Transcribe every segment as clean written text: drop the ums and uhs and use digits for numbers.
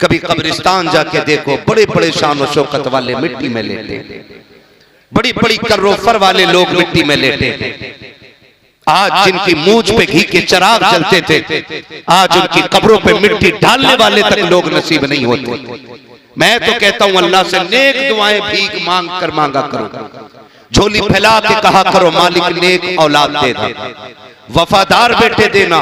कभी कब्रिस्तान जाके देखो, बड़े बड़े शान और शौकत वाले मिट्टी में लेटे, बड़ी बड़ी कर्रोफर वाले लोग मिट्टी में लेटे। आज जिनकी मूंछ पे घी के चिराग जलते थे, आज उनकी कब्रों पे मिट्टी डालने वाले तक लोग नसीब नहीं होते। मैं तो कहता हूं अल्लाह से नेक दुआएं भीख मांग कर मांगा करो, झोली फैला के कहा करो मालिक नेक औलाद दे दे, वफादार बेटे देना,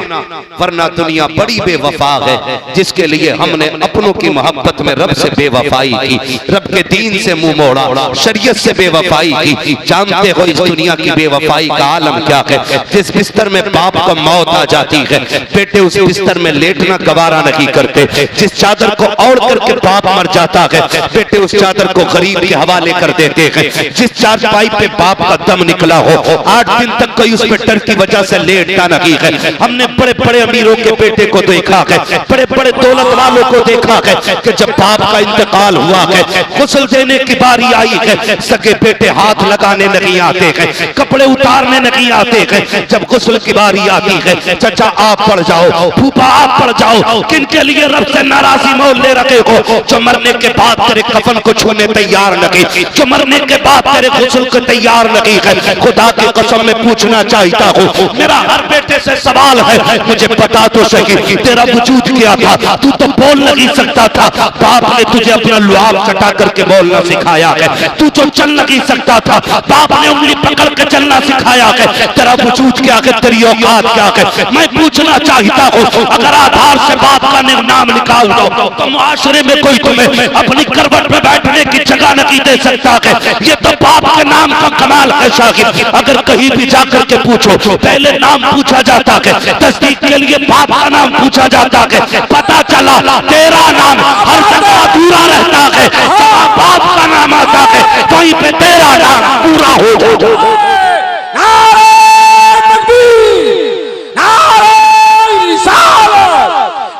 वरना दुनिया बड़ी बेवफा है जिसके लिए हमने अपनों की मोहब्बत में रब से बेवफाई की, रब के दीन से मुंह मोड़ा, शरीयत से बेवफाई की। जानते हो इस दुनिया की बेवफाई का आलम क्या है? जिस बिस्तर में बाप को मौत आ जाती है, बेटे उस बिस्तर में लेटना गवारा नहीं करते। जिस चादर को ओढ़ करके बाप मर जाता है, बेटे उस चादर को गरीब के हवाले कर देते हैं। जिस चारपाई पे बाप का दम निकला हो, 8 दिन तक कोई उस पे डर की वजह से लेटता नहीं है। हमने बड़े बड़े अमीरों के बेटे को देखा है, बड़े बड़े दौलत वालों को देखा है कि जब बाप का इंतकाल हुआ है, गुस्ल देने की बारी आई है, सगे बेटे हाथ लगाने नहीं आते हैं, कपड़े उतारने नहीं आते हैं। जब गुस्ल की बारी आती है, चाचा आप पड़ जाओ, फूफा आप पड़ जाओ, किनके लिए रब से नाराजी मोल ले रखे हो? जो मरने के बाद तेरे कफन को छूने तैयार नहीं, जो मरने के बाद तेरे गुस्ल को तैयार नहीं है। खुदा की कसम में पूछना चाहता हूँ, मेरा हर बेटे से सवाल है, मुझे पता तो सही तेरा वजूद क्या था, तू तो बोल नहीं सकता था, बाप ने तुझे अपना लुआब कटा करके बोलना सिखाया है। तू तो चल नहीं सकता था, बाप ने उंगली पकड़ के चलना सिखाया है। तेरा वजूद क्या है, तेरी औकात क्या है? मैं पूछना चाहता हूँ, अगर आधार से बाप का नाम निकाल दो तो मुआशरे में कोई तुम्हें अपनी करवट पे बैठने की जगह नहीं दे सकता है। ये तो बाप के नाम का कमाल है शागिर्द। अगर कहीं भी जाकर के पूछो, पहले नाम पूछा जाता है, तस्दीक के लिए बाप का नाम पूछा जाता है। पता चला तेरा नाम हर जगह अधूरा रहता है, जहाँ बाप का नाम आता है वहीं पे तेरा नाम पूरा हो जाता है।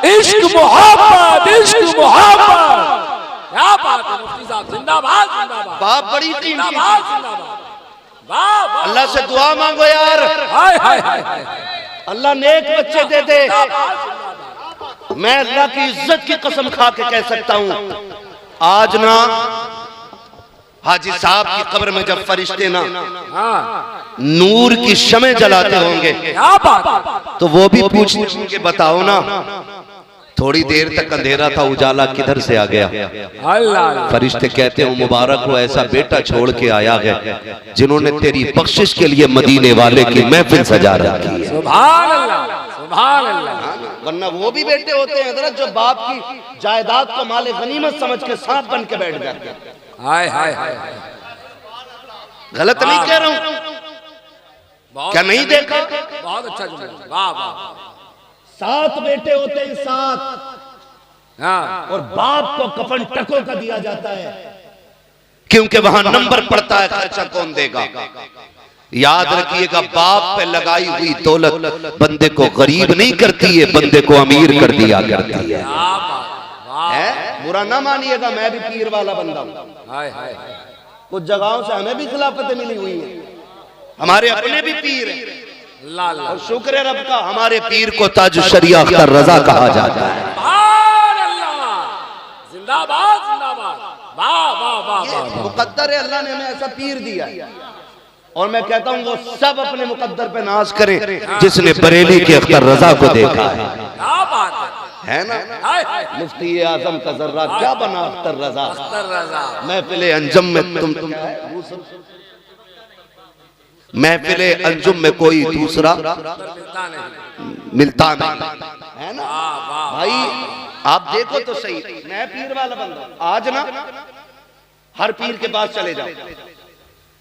इश्क मोहब्बत, इश्क मोहब्बत, क्या बात है मुफ्ती साहब, जिंदाबाद जिंदाबाद। बाप बड़ी जिंदाबाद जिंदाबाद। वाह, अल्लाह से दुआ मांगो यार, हाय हाय हाय, अल्लाह नेक बच्चे दे दे। मैं अल्लाह की इज्जत की कसम खा के कह सकता हूं, आज ना हाजी साहब की कब्र में जब फरिश्ते ना नूर की शमे जलाते होंगे, क्या बात, तो वो भी पूछेंगे बताओ ना, थोड़ी देर तक अंधेरा था, उजाला किधर से आ गया? अल्लाह। फरिश्ते कहते हो मुबारक हो ऐसा बेटा छोड़ के आया है जिन्होंने तेरी बख्शिश के लिए मदीने वाले की महफिल सजा रखी है। सुभान अल्लाह, सुभान अल्लाह। वरना वो भी बेटे होते हैं हजरत जो बाप की जायदाद को माले गनीमत समझ के सांप बन के बैठ जाते हैं। हाय हाय हाय, गलत नहीं कह रहा हूं, क्या नहीं देखा? बहुत अच्छा जुमला, वाह वाह। 7 बेटे होते हैं, 7, हाँ, और बाप को कफन टकों का दिया जाता है, क्योंकि वहां नंबर पड़ता है खर्चा कौन देगा। याद रखिएगा, बाप पे लगाई हुई दौलत बंदे को गरीब नहीं करती है, बंदे को अमीर कर दिया करती है। बुरा ना मानिएगा, मैं भी पीर वाला बंदा हूं। हाय हाय, कुछ जगहों से हमें भी खिलाफतें मिली हुई है, हमारे अपने भी पीर हैं, और शुक्र है रब का, हमारे पीर को ताज शरिया अख्तर रजा कहा जाता है। जिंदाबाद जिंदाबाद, वाह वाह वाह। मुकद्दर है, अल्लाह ने हमें ऐसा पीर दिया, और मैं कहता हूँ वो सब अपने मुकद्दर पे नाज करें जिसने बरेली के अख्तर रजा को देखा है ना। मुफ्ती आजम का जर्रा क्या बना अख्तर रजा, महफिले अंजुम में तुम महफिले अंजुम में कोई दूसरा मिलता नहीं, है ना भाई। आप देखो तो सही, मैं पीर वाला बंदा, आज ना हर पीर के पास चले जाओ,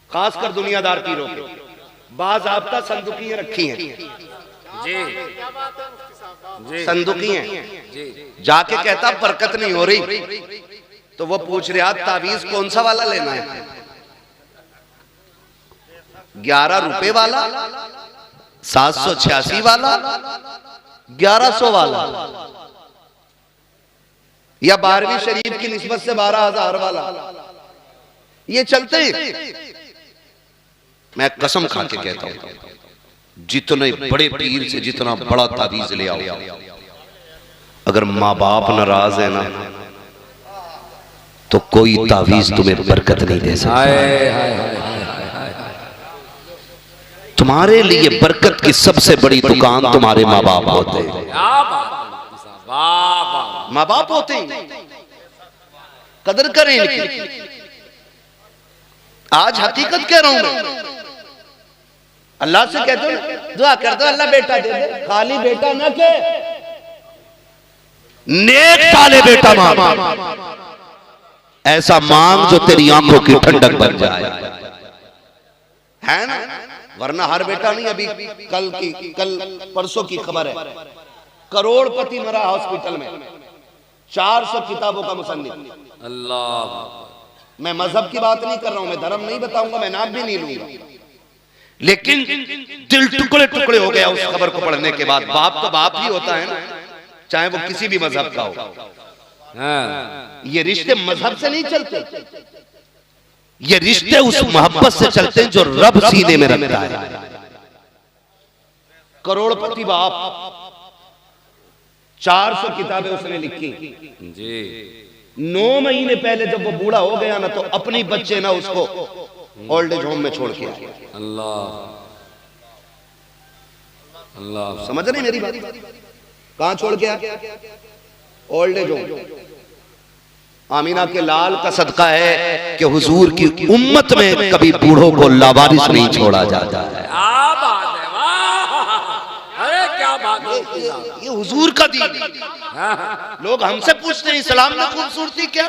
खासकर दुनियादार पीरों के, बाज़ाब्ता संदूकियां रखी हैं जी, संदूकियां। जाके कहता बरकत नहीं हो रही, तो वो पूछ रहा तावीज कौन सा वाला लेना है, 11 रुपए वाला, 786 वाला, 1100 वाला, या 12वीं शरीफ की निस्बत से 12,000 वाला, ये चलते हैं। मैं कसम खा के कहता हूं, जितने बड़े पीर से जितना बड़ा तावीज ले आओ, अगर माँ बाप नाराज है ना, तो कोई तावीज तुम्हें बरकत नहीं दे सकता। तुम्हारे लिए बरकत की सबसे बड़ी दुकान तुम्हारे माँ बाप होते हैं। माँ बाप होते हैं, कदर करें इनकी। आज हकीकत कह रहा हूं मैं, अल्लाह से कहते हो दुआ कर दो अल्लाह बेटा दे दे, खाली बेटा ना के नेक पाले बेटा मांग, ऐसा मांग जो तेरी आंखों की ठंडक बन जाए, है ना। वरना हर बेटा नहीं। अभी कल परसों की खबर है, करोड़पति मरा हॉस्पिटल में, 400 किताबों का मुसन्निफ। अल्लाह, मैं मजहब की बात नहीं कर रहा हूं, मैं धर्म नहीं बताऊंगा, मैं नाम भी नहीं लूंगा, लेकिन दिल टुकड़े टुकड़े हो गया उस खबर को पढ़ने के बाद। बाप तो बाप ही होता है ना, चाहे वो किसी भी मजहब का हो। ये रिश्ते मजहब से नहीं चलते, ये रिश्ते उस मोहब्बत से चलते हैं जो रब सीने में रखता है। करोड़पति बाप, 400 किताबें उसने लिखी जी। 9 महीने पहले जब वो बूढ़ा हो गया ना, तो अपनी बच्चे ना उसको ओल्ड एज होम में छोड़ के आए। अल्लाह अल्लाह, समझ रहे मेरी बात? कहां छोड़ के आए? Old age home. आमीना के लाल का सदका है कि हुजूर की उम्मत में कभी बूढ़ों को लावारिस नहीं छोड़ा जाता है। क्या बात है, वाह, अरे क्या बात है, ये हुजूर का दीन है। लोग हमसे पूछते हैं इस्लाम में खूबसूरती क्या?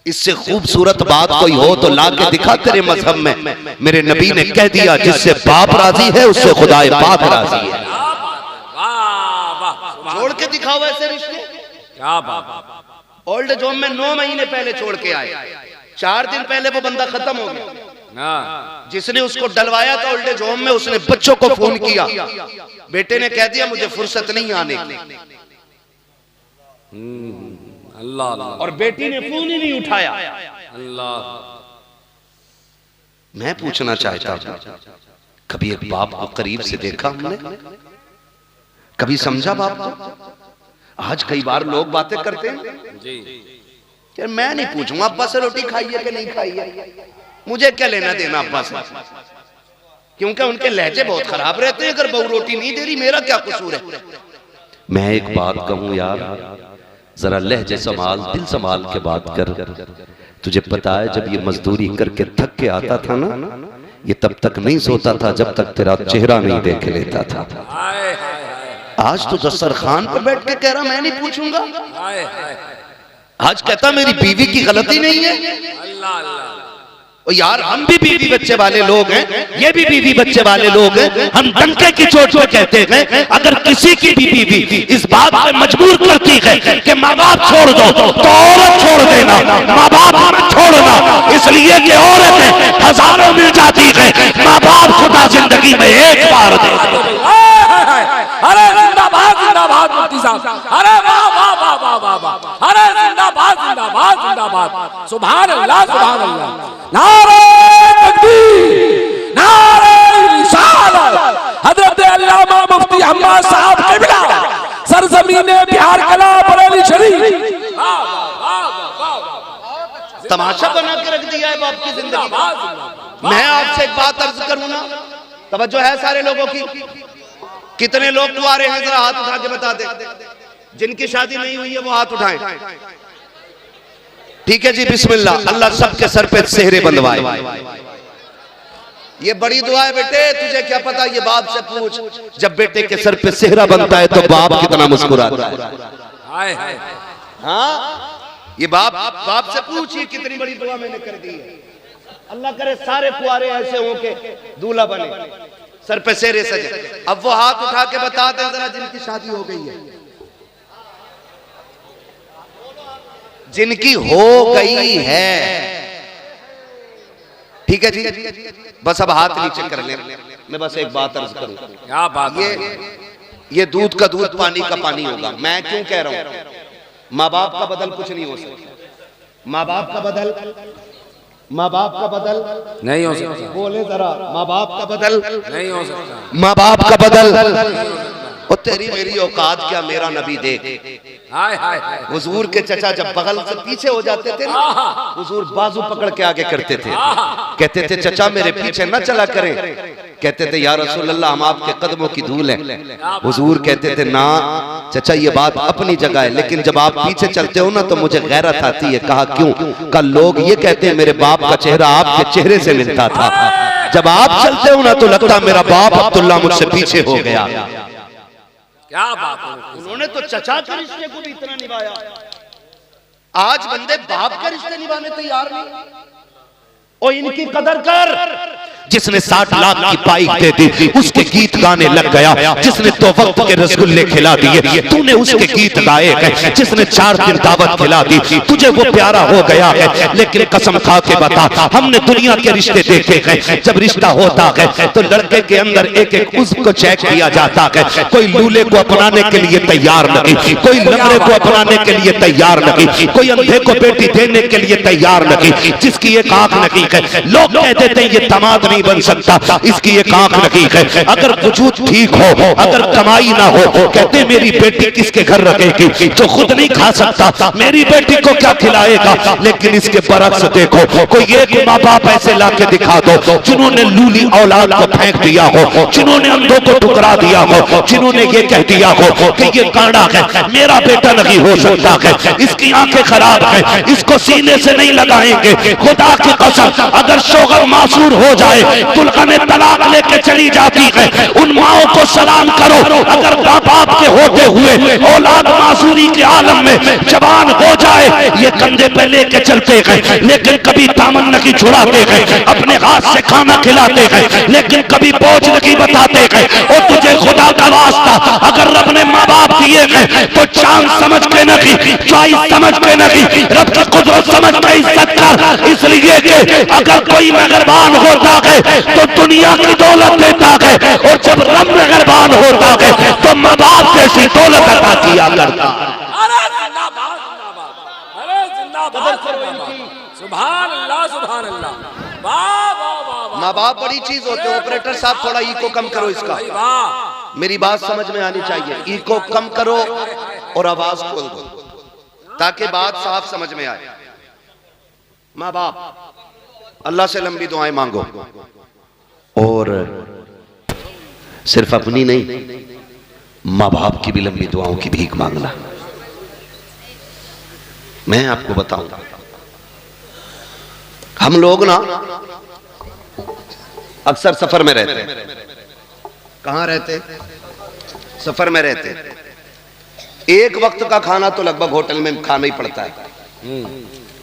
इससे खूबसूरत बात कोई हो तो ला के दिखा तेरे मजहब में। मेरे नबी ने कह दिया जिससे बाप राजी है उससे खुदाए पाक राजी है। छोड़ के दिखाओ ऐसे रिश्ते। क्या बात। ओल्ड एज होम में 9 महीने पहले छोड़ के आए, 4 दिन पहले वो बंदा खत्म हो गया। जिसने उसको डलवाया था ओल्ड एज होम में, उसने बच्चों को फोन किया, बेटे ने कह दिया मुझे फुर्सत नहीं आने की। अल्लाह, और बेटी ने फोन ही नहीं उठाया। अल्लाह, मैं पूछना चाहता हूं, कभी एक बाप को करीब से देखा हमने? कभी समझा बाप को? आज कई बार लोग बातें करते हैं जी, यार मैं नहीं पूछूंगा अब्बा से रोटी खाई है कि नहीं खाई है, मुझे क्या लेना देना अब्बा से, क्योंकि उनके लहजे बहुत खराब रहते हैं। अगर बहू रोटी नहीं दे रही मेरा क्या कसूर है? मैं एक बात कहूं यार, जरा लहजे संभाल, दिल संभाल के बात कर। तुझे पता है जब ये मजदूरी करके थक के आता था ना, ये तब तक नहीं सोता था जब तक तेरा चेहरा नहीं देख लेता था। आज तो दस्तरखान पर बैठ के कह रहा मैं नहीं पूछूंगा। आज कहता मेरी बीवी की गलती नहीं है। अल्लाह अल्लाह, यार हम भी बीवी बच्चे वाले लोग हैं, ये भी बीवी बच्चे वाले लोग हैं। हम डंके की चोट पे कहते हैं अगर किसी की भी बीवी इस बात पे मजबूर करती है कि माँ बाप छोड़ दो तो औरत छोड़ देना, माँ बाप मत छोड़ना। इसलिए कि औरतें हजारों मिल जाती है, माँ बाप खुदा जिंदगी में एक बार दे। अरे जिंदाबाद जिंदाबाद मुफ्ती साहब, अरे वाह वाह वाह वाह वाह वाह, अरे जिंदाबाद जिंदाबाद जिंदाबाद, सुभान अल्लाह सुभान अल्लाह। नारे तकबीर, नारे रिसालत, हजरत अल्लामा मुफ्ती अहमद साहब क़िबला, सरजमीन बिहार कला बरेली शरीफ। तमाशा बना के रख दिया है बाप की जिंदगी। मैं आपसे एक बात अर्ज करूं ना, तवज्जो है सारे लोगों की? कितने लोग कुंवारे हैं जरा हाथ उठा के बता दे, जिनकी शादी नहीं हुई है वो हाथ उठाएं। ठीक है जी, बिस्मिल्लाह। अल्लाह सबके सर पे सेहरे बंधवाए। ये बड़ी दुआ है बेटे, तुझे क्या पता, ये बाप से पूछ, जब बेटे के सर पे सेहरा बनता है तो बाप कितना मुस्कुराता है। हाँ, ये बाप से पूछ, ये कितनी बड़ी दुआ मैंने कर दी है। अल्लाह करे सारे कुंवारे ऐसे हो के दूल्हा बने, सर पे सेहरे सजे। अब वो हाथ उठा के बताते हैं जरा जिनकी शादी हो गई है, जिनकी हो गई है। ठीक है जी, बस अब हाथ नीचे कर ले। मैं बस एक बात अर्ज करूं, क्या बात, ये दूध का दूध पानी का पानी होगा। मैं क्यों कह रहा हूं? माँ बाप का बदल कुछ नहीं हो सकता। माँ बाप का बदल नहीं हो सकता। बोले जरा, माँ बाप का बदल नहीं हो सकता। माँ बाप का बदल। और तेरी मेरी औकात क्या, मेरा नबी देख। हाय हाय हाय। हुजूर के चचा जब बगल से पीछे हो जाते थे ना, हुजूर बाजू पकड़ के आगे करते थे, कहते थे चचा मेरे पीछे न चला करें। कहते थे या रसूल अल्लाह हम आपके कदमों की धूल हैं। हुजूर कहते थे ना चचा ये बात अपनी जगह है, लेकिन जब आप पीछे चलते हो ना तो मुझे गैरत आती है। कहा क्यों? कल लोग ये कहते हैं मेरे बाप का चेहरा आपके चेहरे से मिलता था, जब आप चलते हो ना तो लगता मेरा बाप अब्दुल्ला मुझसे पीछे हो गया। क्या बात है, उन्होंने तो चचा के रिश्ते को भी इतना निभाया। आज बंदे बाप के रिश्ते निभाने तैयार नहीं। ओ इनकी कदर कर। जिसने 60 लाख की बाइक दे दी उसके गीत गाने लग गया, जिसने 2 वक्त के रसगुल्ले खिला दिए तूने उसके गीत गाए हैं, जिसने 4 दिन दावत खिला दी तुझे वो प्यारा हो गया है। लेकिन कसम खा के बता, हमने दुनिया के रिश्ते देखे हैं, जब रिश्ता होता है तो लड़के के अंदर एक एक उज़्व को चेक किया जाता है। कोई लूले को अपनाने के लिए तैयार नहीं, कोई लंगड़े को अपनाने के लिए तैयार नहीं, कोई अंधे को बेटी देने के लिए तैयार नहीं, जिसकी एक आंख नहीं है लोग कह देते हैं ये दामाद नहीं बन सकता, इसकी एक आंख नहीं है। अगर वजूद ठीक हो, अगर कमाई ना हो, कहते मेरी बेटी किसके घर रखेगी, जो खुद नहीं खा सकता मेरी बेटी को क्या खिलाएगा। लेकिन इसके बरक्स देखो, कोई एक माँ बाप ऐसे लाके दिखा दो जिन्होंने लूली औलाद को फेंक दिया हो, जिन्होंने अंधों को ठुकरा दिया हो, जिन्होंने ये कह दिया हो कि ये कांडा है मेरा बेटा नहीं हो सकता है, इसकी आंखें खराब है, इसको सीने से नहीं लगाएंगे। खुदा की कसम अगर शोहर मासूर हो जाए, दुल्हन तलाक लेके चली जाती है, उन माओं को सलाम करो। अगर माँ बाप के होते हुए औलाद मासूरी के आलम में जवान हो जाए, ये कंधे पे लेके चलते हैं लेकिन कभी दामन नहीं छुड़ाते हैं, अपने हाथ से खाना खिलाते हैं लेकिन कभी बोझ नहीं बताते हैं। और तुझे खुदा का वास्ता अगर रब ने माँ बाप दिए हैं तो चांद समझ के नहीं, चॉइस समझ के नहीं, रब की कुदरत समझ के इज्जत कर। इसलिए कि अगर कोई मेहरबान होता है तो दुनिया की दौलत देता है, और जब रब मेहरबान होता है तो माँ बाप जैसी दौलत अता किया करता। अरे जिंदाबाद जिंदाबाद, अरे जिंदाबाद सुभान अल्लाह सुभान अल्लाह। वाह वाह वाह। माँ बाप बड़ी चीज होते हैं। ऑपरेटर साहब थोड़ा इको कम करो इसका, मेरी बात समझ में आनी चाहिए। इको कम करो और आवाज खोल दो ताकि बात साफ समझ में आए। माँ बाप अल्लाह से लंबी दुआएं मांगो, और सिर्फ अपनी नहीं माँ बाप की भी लंबी दुआओं की भीख मांगना। मैं आपको बताऊं, हम लोग ना अक्सर सफर में रहते हैं। कहां रहते? सफर में रहते। एक वक्त का खाना तो लगभग होटल में खाना ही पड़ता है।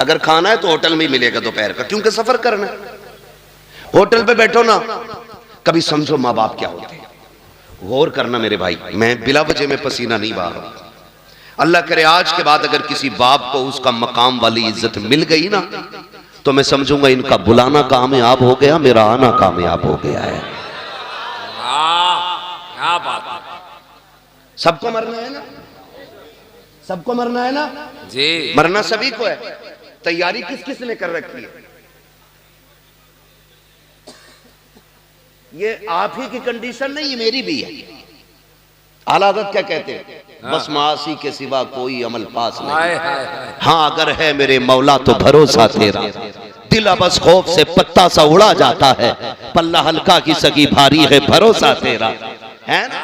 अगर खाना है तो होटल में ही मिलेगा दोपहर का, क्योंकि सफर करना है। होटल पे बैठो ना, कभी समझो माँ बाप क्या होते हैं। गौर करना मेरे भाई, मैं बिला वजह में पसीना नहीं बहा रहा। अल्लाह करे आज के बाद अगर किसी बाप को उसका मकाम वाली इज्जत मिल गई ना, तो मैं समझूंगा इनका बुलाना कामयाब हो गया, मेरा आना कामयाब हो गया है। क्या बात है। सबको मरना है ना, सबको मरना है ना जी, मरना सभी को है। तैयारी किस किस ने कर रखी है? ये आप ही की कंडीशन नहीं, ये मेरी भी है। आला हज़रत क्या कहते हैं? बस मासी के सिवा कोई अमल पास नहीं। हाँ अगर है मेरे मौला तो भरोसा तेरा, दिल बस खौफ से पत्ता सा उड़ा जाता है, पल्ला हल्का की सगी भारी है भरोसा तेरा, है ना।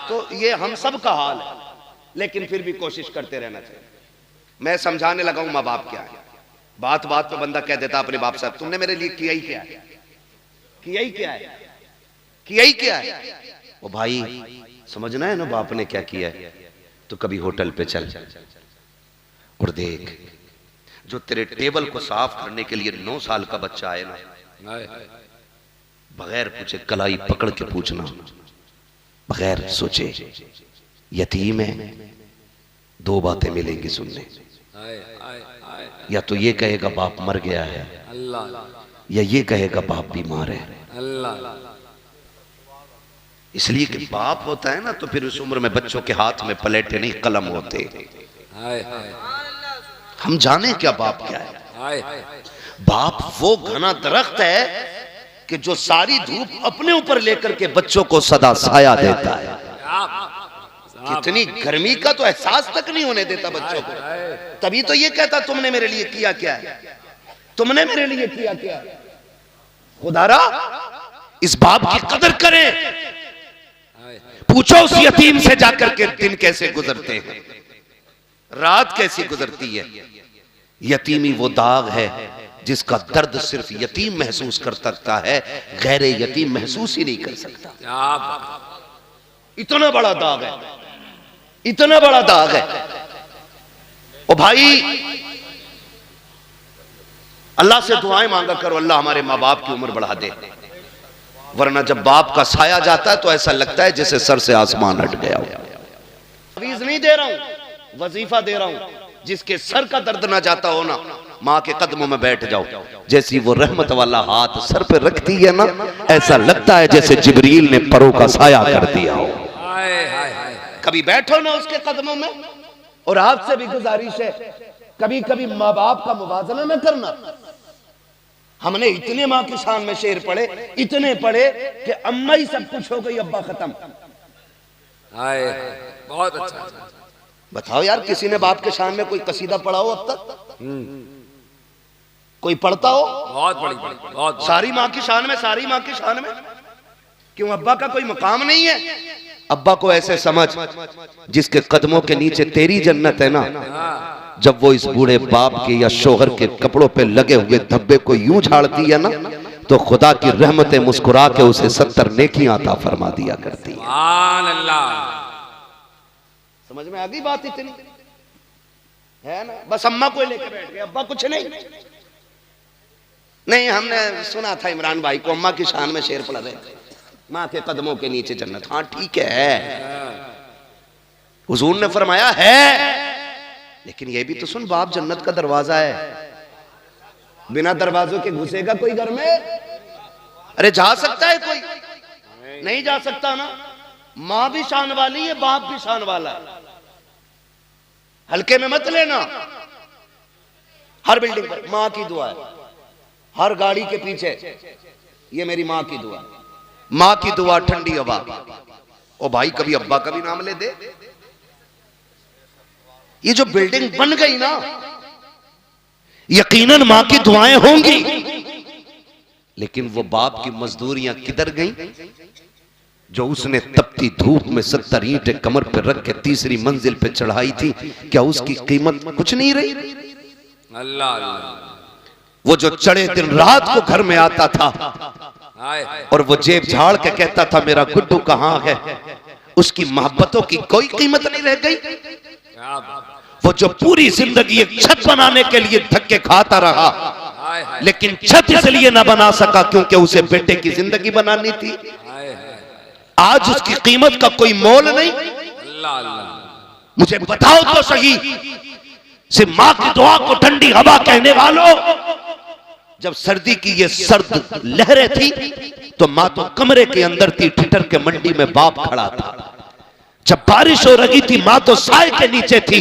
तो ये हम सब का हाल है, लेकिन फिर भी कोशिश करते रहना चाहिए। मैं समझाने लगा हूं माँ बाप क्या है। बात बात पे बंदा कह देता अपने बाप साहब तुमने मेरे लिए किया ही क्या है, किया ही क्या है, किया ही क्या है। वो भाई समझना है ना बाप ने क्या किया है। तो कभी होटल पे चल और देख, जो तेरे टेबल को साफ करने के लिए 9 साल का बच्चा आए ना, बगैर पूछे कलाई पकड़ के पूछना, बगैर सोचे यतीम है, 2 बातें मिलेंगी सुनने। या तो ये कहेगा बाप मर गया है, या ये कहेगा बाप बीमार है। इसलिए कि बाप होता है ना, तो फिर उस उम्र में बच्चों के हाथ में पलेटे नहीं कलम होते। हम जाने क्या बाप क्या है। बाप वो घना दरख्त है कि जो सारी धूप अपने ऊपर लेकर के बच्चों को सदा साया देता है। कितनी गर्मी का तो एहसास तक नहीं होने देता बच्चों को। तभी तो ये कहता तुमने मेरे लिए किया क्या है, तुमने मेरे लिए किया क्या है। खुदारा इस बाप की कदर करें। पूछो उस यतीम से जाकर के दिन कैसे गुजरते हैं, रात कैसी गुजरती है। यतीमी वो दाग है जिसका दर्द सिर्फ यतीम महसूस कर सकता है, गैर यतीम महसूस ही नहीं कर सकता। इतना बड़ा दाग है, इतना बड़ा दाग है। ओ भाई अल्लाह से दुआएं मांगा करो, अल्लाह हमारे माँ बाप की उम्र बढ़ा दे, वरना जब बाप का साया जाता है तो ऐसा लगता है जैसे सर से आसमान हट गया हो। तवीज नहीं दे रहा हूं, वजीफा दे रहा हूं। जिसके सर का दर्द ना जाता हो ना, माँ के कदमों में बैठ जाओ। जैसी वो रहमत वाला हाथ सर पे रखती है ना, ऐसा लगता है जैसे जिब्रील ने परों का साया कर दिया हो। कभी बैठो ना उसके कदमों में। और आपसे भी गुजारिश है, कभी कभी माँ बाप का मुवाजना न करना। हमने इतने माँ की शान में शेर पढ़े, इतने पढ़े कि अम्मा ही सब कुछ हो गई, अब्बा खत्म। बहुत अच्छा। बताओ यार, किसी ने बाप के शान में कोई कसीदा पढ़ा हो अब तक? कोई पढ़ता हो? बहुत बड़ी बहुत सारी माँ की शान में, सारी माँ की शान में। क्यों अब्बा का कोई मुकाम नहीं है? अब्बा को ऐसे समझ जिसके कदमों के नीचे तेरी जन्नत है ना, जब वो इस बूढ़े बाप के या शोहर के कपड़ों पे लगे हुए धब्बे को यूं झाड़ती है ना, तो खुदा की रहमतें मुस्कुरा के उसे 70 नेकियां अता फरमा दिया करती है। सुभान अल्लाह। समझ में आ गई बात? इतनी है ना। बस अम्मा को लेके बैठ गए, अब्बा कुछ नहीं। नहीं, हमने सुना था इमरान भाई को अम्मा की शान में शेर पढ़ रहे थे, माँ के कदमों के नीचे जन्नत। हाँ ठीक है, हुजूर ने फरमाया है, लेकिन ये भी तो सुन, बाप जन्नत का दरवाजा है, बिना दरवाजों के घुसेगा कोई घर में? अरे जा सकता है कोई? नहीं जा सकता ना। माँ भी शान वाली है, बाप भी शान वाला है। हल्के में मत लेना। हर बिल्डिंग पर माँ की दुआ है, हर गाड़ी के पीछे ये मेरी माँ की दुआ, माँ की दुआ, ठंडी हवा। ओ भाई कभी अब्बा का भी नाम ले दे। ये जो बिल्डिंग बन गई ना, यकीनन मां की दुआएं होंगी, लेकिन वो बाप की मजदूरियां किधर गई जो उसने तपती धूप में 70 ईंटें कमर पे रख के तीसरी मंजिल पे चढ़ाई थी? क्या उसकी कीमत कुछ नहीं रही? अल्लाह अल्लाह। वो जो चढ़े दिन रात को घर में आता था और वो जेब झाड़ के कहता था मेरा गुड्डू कहाँ है, उसकी मोहब्बतों की कोई कीमत नहीं रह गई। वो जो पूरी जिंदगी एक छत बनाने के लिए धक्के खाता रहा, लेकिन छत इसलिए ना बना सका क्योंकि उसे बेटे की जिंदगी बनानी थी। आज उसकी कीमत का कोई मोल नहीं। मुझे बताओ तो सही, सिर्फ माँ की दुआ को ठंडी हवा कहने वालों, जब सर्दी की ये सर्द लहरें थी तो माँ तो कमरे के अंदर थी, ठिठर के मंडी में बाप खड़ा था। जब बारिश हो रही थी माँ तो साए के नीचे थी,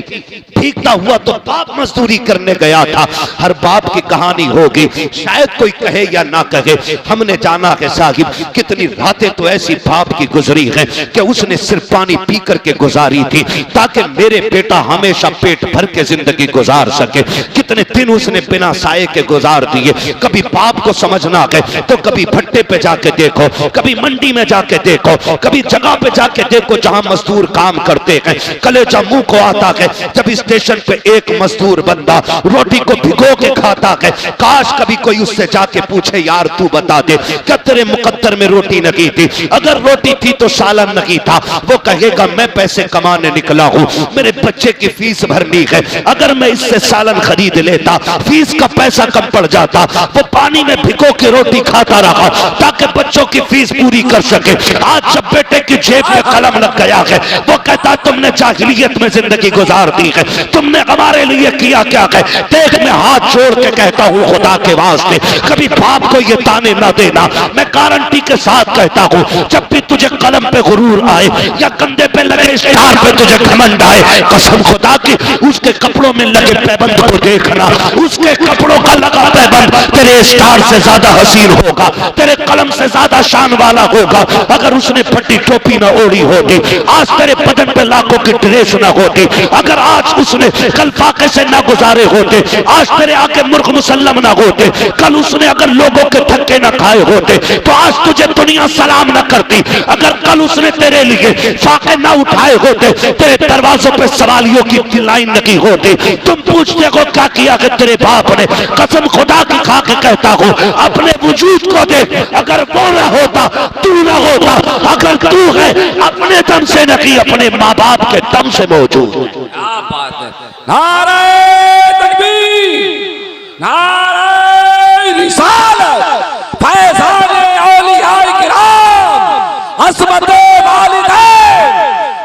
भीगता हुआ तो बाप मजदूरी करने गया था। हर बाप की कहानी होगी, शायद कोई कहे या ना कहे। हमने जाना है साहिब, कितनी रातें तो ऐसी बाप की गुजरी हैं कि उसने सिर्फ पानी पी करके गुजारी थी ताकि मेरे बेटा हमेशा पेट भर के जिंदगी गुजार सके। कितने दिन उसने बिना साए के गुजार दिए। कभी बाप को समझना है तो कभी भट्टे पे जाके देखो, कभी मंडी में जाके देखो, कभी जगह पे जाके देखो जहां मजदूर काम करते हैं। कलेजा मुंह को आता है जब स्टेशन पे एक मजदूर बंदा रोटी को भिगो के खाता है। काश कभी कोई उससे जाके पूछे यार तू बता दे क्या तेरे मुकद्दर में रोटी नहीं थी? अगर रोटी थी तो सालन नहीं था। वो कहेगा मैं पैसे कमाने निकला हूं, मेरे बच्चे की फीस भरनी है, अगर मैं इससे सालन खरीद लेता फीस का पैसा कम पड़ जाता। वो पानी में भिगो के रोटी खाता रहा ताकि बच्चों की फीस पूरी कर सके। आज जब बेटे की जेब में कलम लग गया है वो कहता तुमने जाहिलियत में जिंदगी गुजार दी है, तुमने हमारे लिए किया क्या है? देख मैं हाथ जोड़ के कहता हूँ खुदा के वास्ते कभी बाप को ये ताने ना देना। मैं गारंटी के साथ कहता हूँ जब भी तुझे कलम पे गुरूर आए या कंधे पे लगे स्टार पे तुझे घमंड आए, कसम खुदा की उसके कपड़ों में लगे पैबंद को देखना। उसके कपड़ों का लगा पैबंद तेरे स्टार से ज्यादा हसीन होगा, तेरे कलम से ज्यादा शान वाला होगा। अगर उसने फटी टोपी न ओढ़ी होगी, आज आज तेरे बदन पे लाखों की ड्रेस ना होती, अगर आज उसने कल फाके से ना गुजारे होते, आज तेरे आके मुर्ग मुसल्लम ना होते, कल उसने अगर लोगों के धक्के ना खाए होते तो आज तुझे दुनिया सलाम ना करती, अगर कल उसने तेरे लिए फाके ना उठाए होते, तेरे दरवाजों पे सवालियों की लाइन लगी होती। तुम पूछते हो क्या किया कि तेरे बाप ने, कसम खुदा की खा के कहता हूं अपने वजूद को देख, अगर वो ना होता तू ना होता, अगर तू है अपने दम से नहीं अपने माँ बाप के दम से मौजूद। क्या बात है, नारे तकबीर, नारे रिसालत, फैज़ाने औलियाए किराम, अस्मते वालिदैन,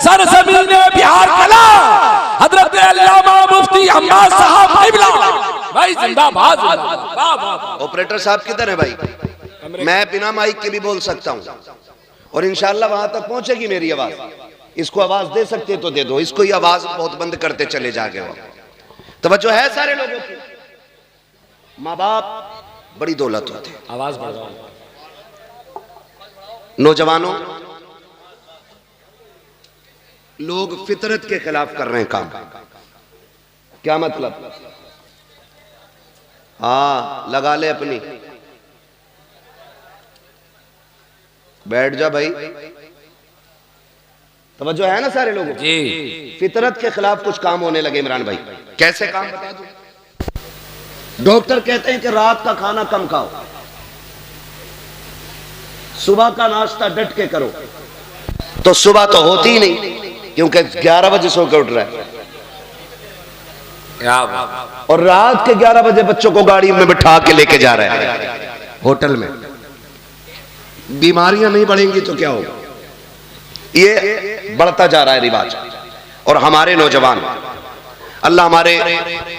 सरज़मीने बिहार कला, हज़रत अल्लामा मुफ्ती अम्मा साहब क़िबला भाई जिंदाबाद। वाह वाह। ऑपरेटर साहब किधर है भाई? मैं बिना माइक के भी बोल सकता हूं और इंशाल्लाह वहां तक पहुंचेगी मेरी आवाज। इसको आवाज दे सकते तो दे दो, इसको ही आवाज बहुत बंद करते चले जागे। तवज्जो है सारे लोगों की? माँ बाप बड़ी दौलत होते हैं। आवाज बढ़ाओ। नौजवानों, लोग फितरत के खिलाफ कर रहे हैं काम। क्या मतलब? हाँ, लगा ले अपनी, बैठ जा भाई। तवज्जो है ना सारे लोगों जी? फितरत के खिलाफ कुछ काम होने लगे इमरान भाई। कैसे काम बता दूं? डॉक्टर कहते हैं कि रात का खाना कम खाओ, सुबह का नाश्ता डट के करो। तो सुबह तो होती ही नहीं क्योंकि 11 बजे सो के उठ रहा है, और रात के 11 बजे बच्चों को गाड़ी में बिठा के लेके जा रहा है होटल में। बीमारियां नहीं बढ़ेंगी तो क्या होगा? ये बढ़ता जा रहा है रिवाज। और हमारे नौजवान, अल्लाह हमारे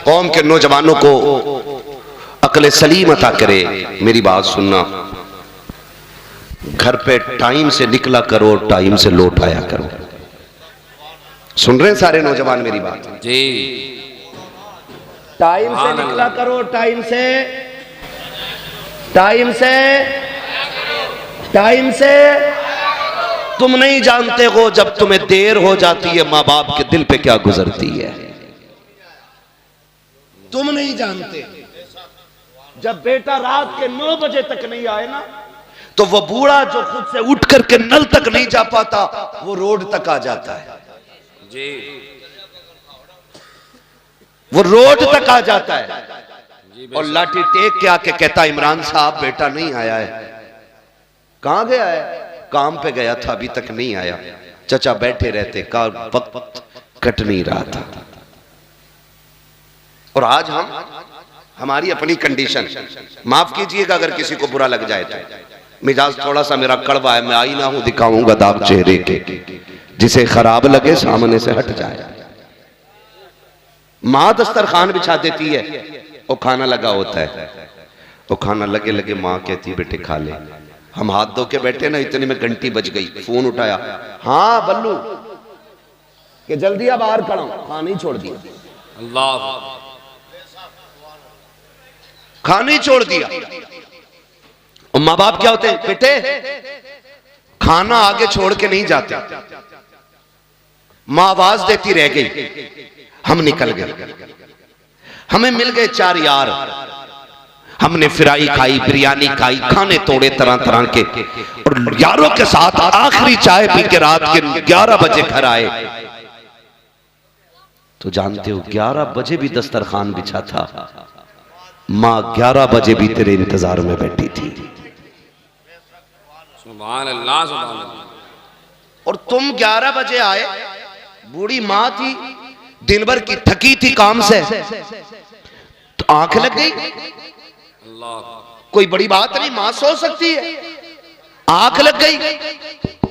कौम के नौजवानों को अक्ल सलीम अता करे। मेरी बात सुनना, घर पे टाइम से निकला करो, टाइम से लौट आया करो। सुन रहे हैं सारे नौजवान मेरी बात? जी। टाइम से निकला करो, टाइम से तुम नहीं जानते हो जब तुम्हें देर हो जाती है माँ बाप के दिल पे क्या गुजरती है। तुम नहीं जानते, जब बेटा रात के 9 बजे तक नहीं आए ना, तो वो बूढ़ा जो खुद से उठ करके नल तक नहीं जा पाता, वो रोड तक आ जाता है जी। वो रोड तक आ जाता है और लाठी टेक के आके कहता, इमरान साहब बेटा नहीं आया है। कहां गया है? काम पे गया था, अभी तक नहीं आया। चचा बैठे रहते, का वक्त कट नहीं रहा था। और आज हमारी अपनी कंडीशन, माफ कीजिएगा अगर किसी को बुरा लग जाए तो, मिजाज थोड़ा सा मेरा कड़वा है, मैं आईना हूं दिखाऊंगा दाग चेहरे के, जिसे खराब लगे सामने से हट जाए। माँ दस्तरखान बिछा देती है, वो खाना लगा होता है, वो खाना लगे लगे माँ कहती है बेटे खा ले। हम हाथ धो के बैठे ना, इतने में घंटी बज गई, फोन उठाया, हाँ बल्लू कि जल्दी अब बाहर खड़ा हूं। खाना ही छोड़ दिया, अल्लाह, खाना ही छोड़ दिया। और माँ बाप क्या होते हैं? बेटे खाना आगे छोड़ के नहीं जाते। माँ आवाज देती रह गई, हम निकल गए। हमें मिल गए 4 यार, हमने फ्राई खाई, बिरयानी खाई, खाने तोड़े तरह तरह के, और यारों के साथ आखिरी चाय पी के रात के 11 बजे घर आए। तो जानते हो 11 बजे भी दस्तरखान बिछा था, माँ 11 बजे भी तेरे इंतजार में बैठी थी। सुभान अल्लाह, सुभान अल्लाह। और तुम 11 बजे आए, बूढ़ी माँ थी, दिन भर की थकी थी काम से, तो आंख लग गई। कोई बड़ी बात नहीं, मां सो सकती है, आंख लग गई।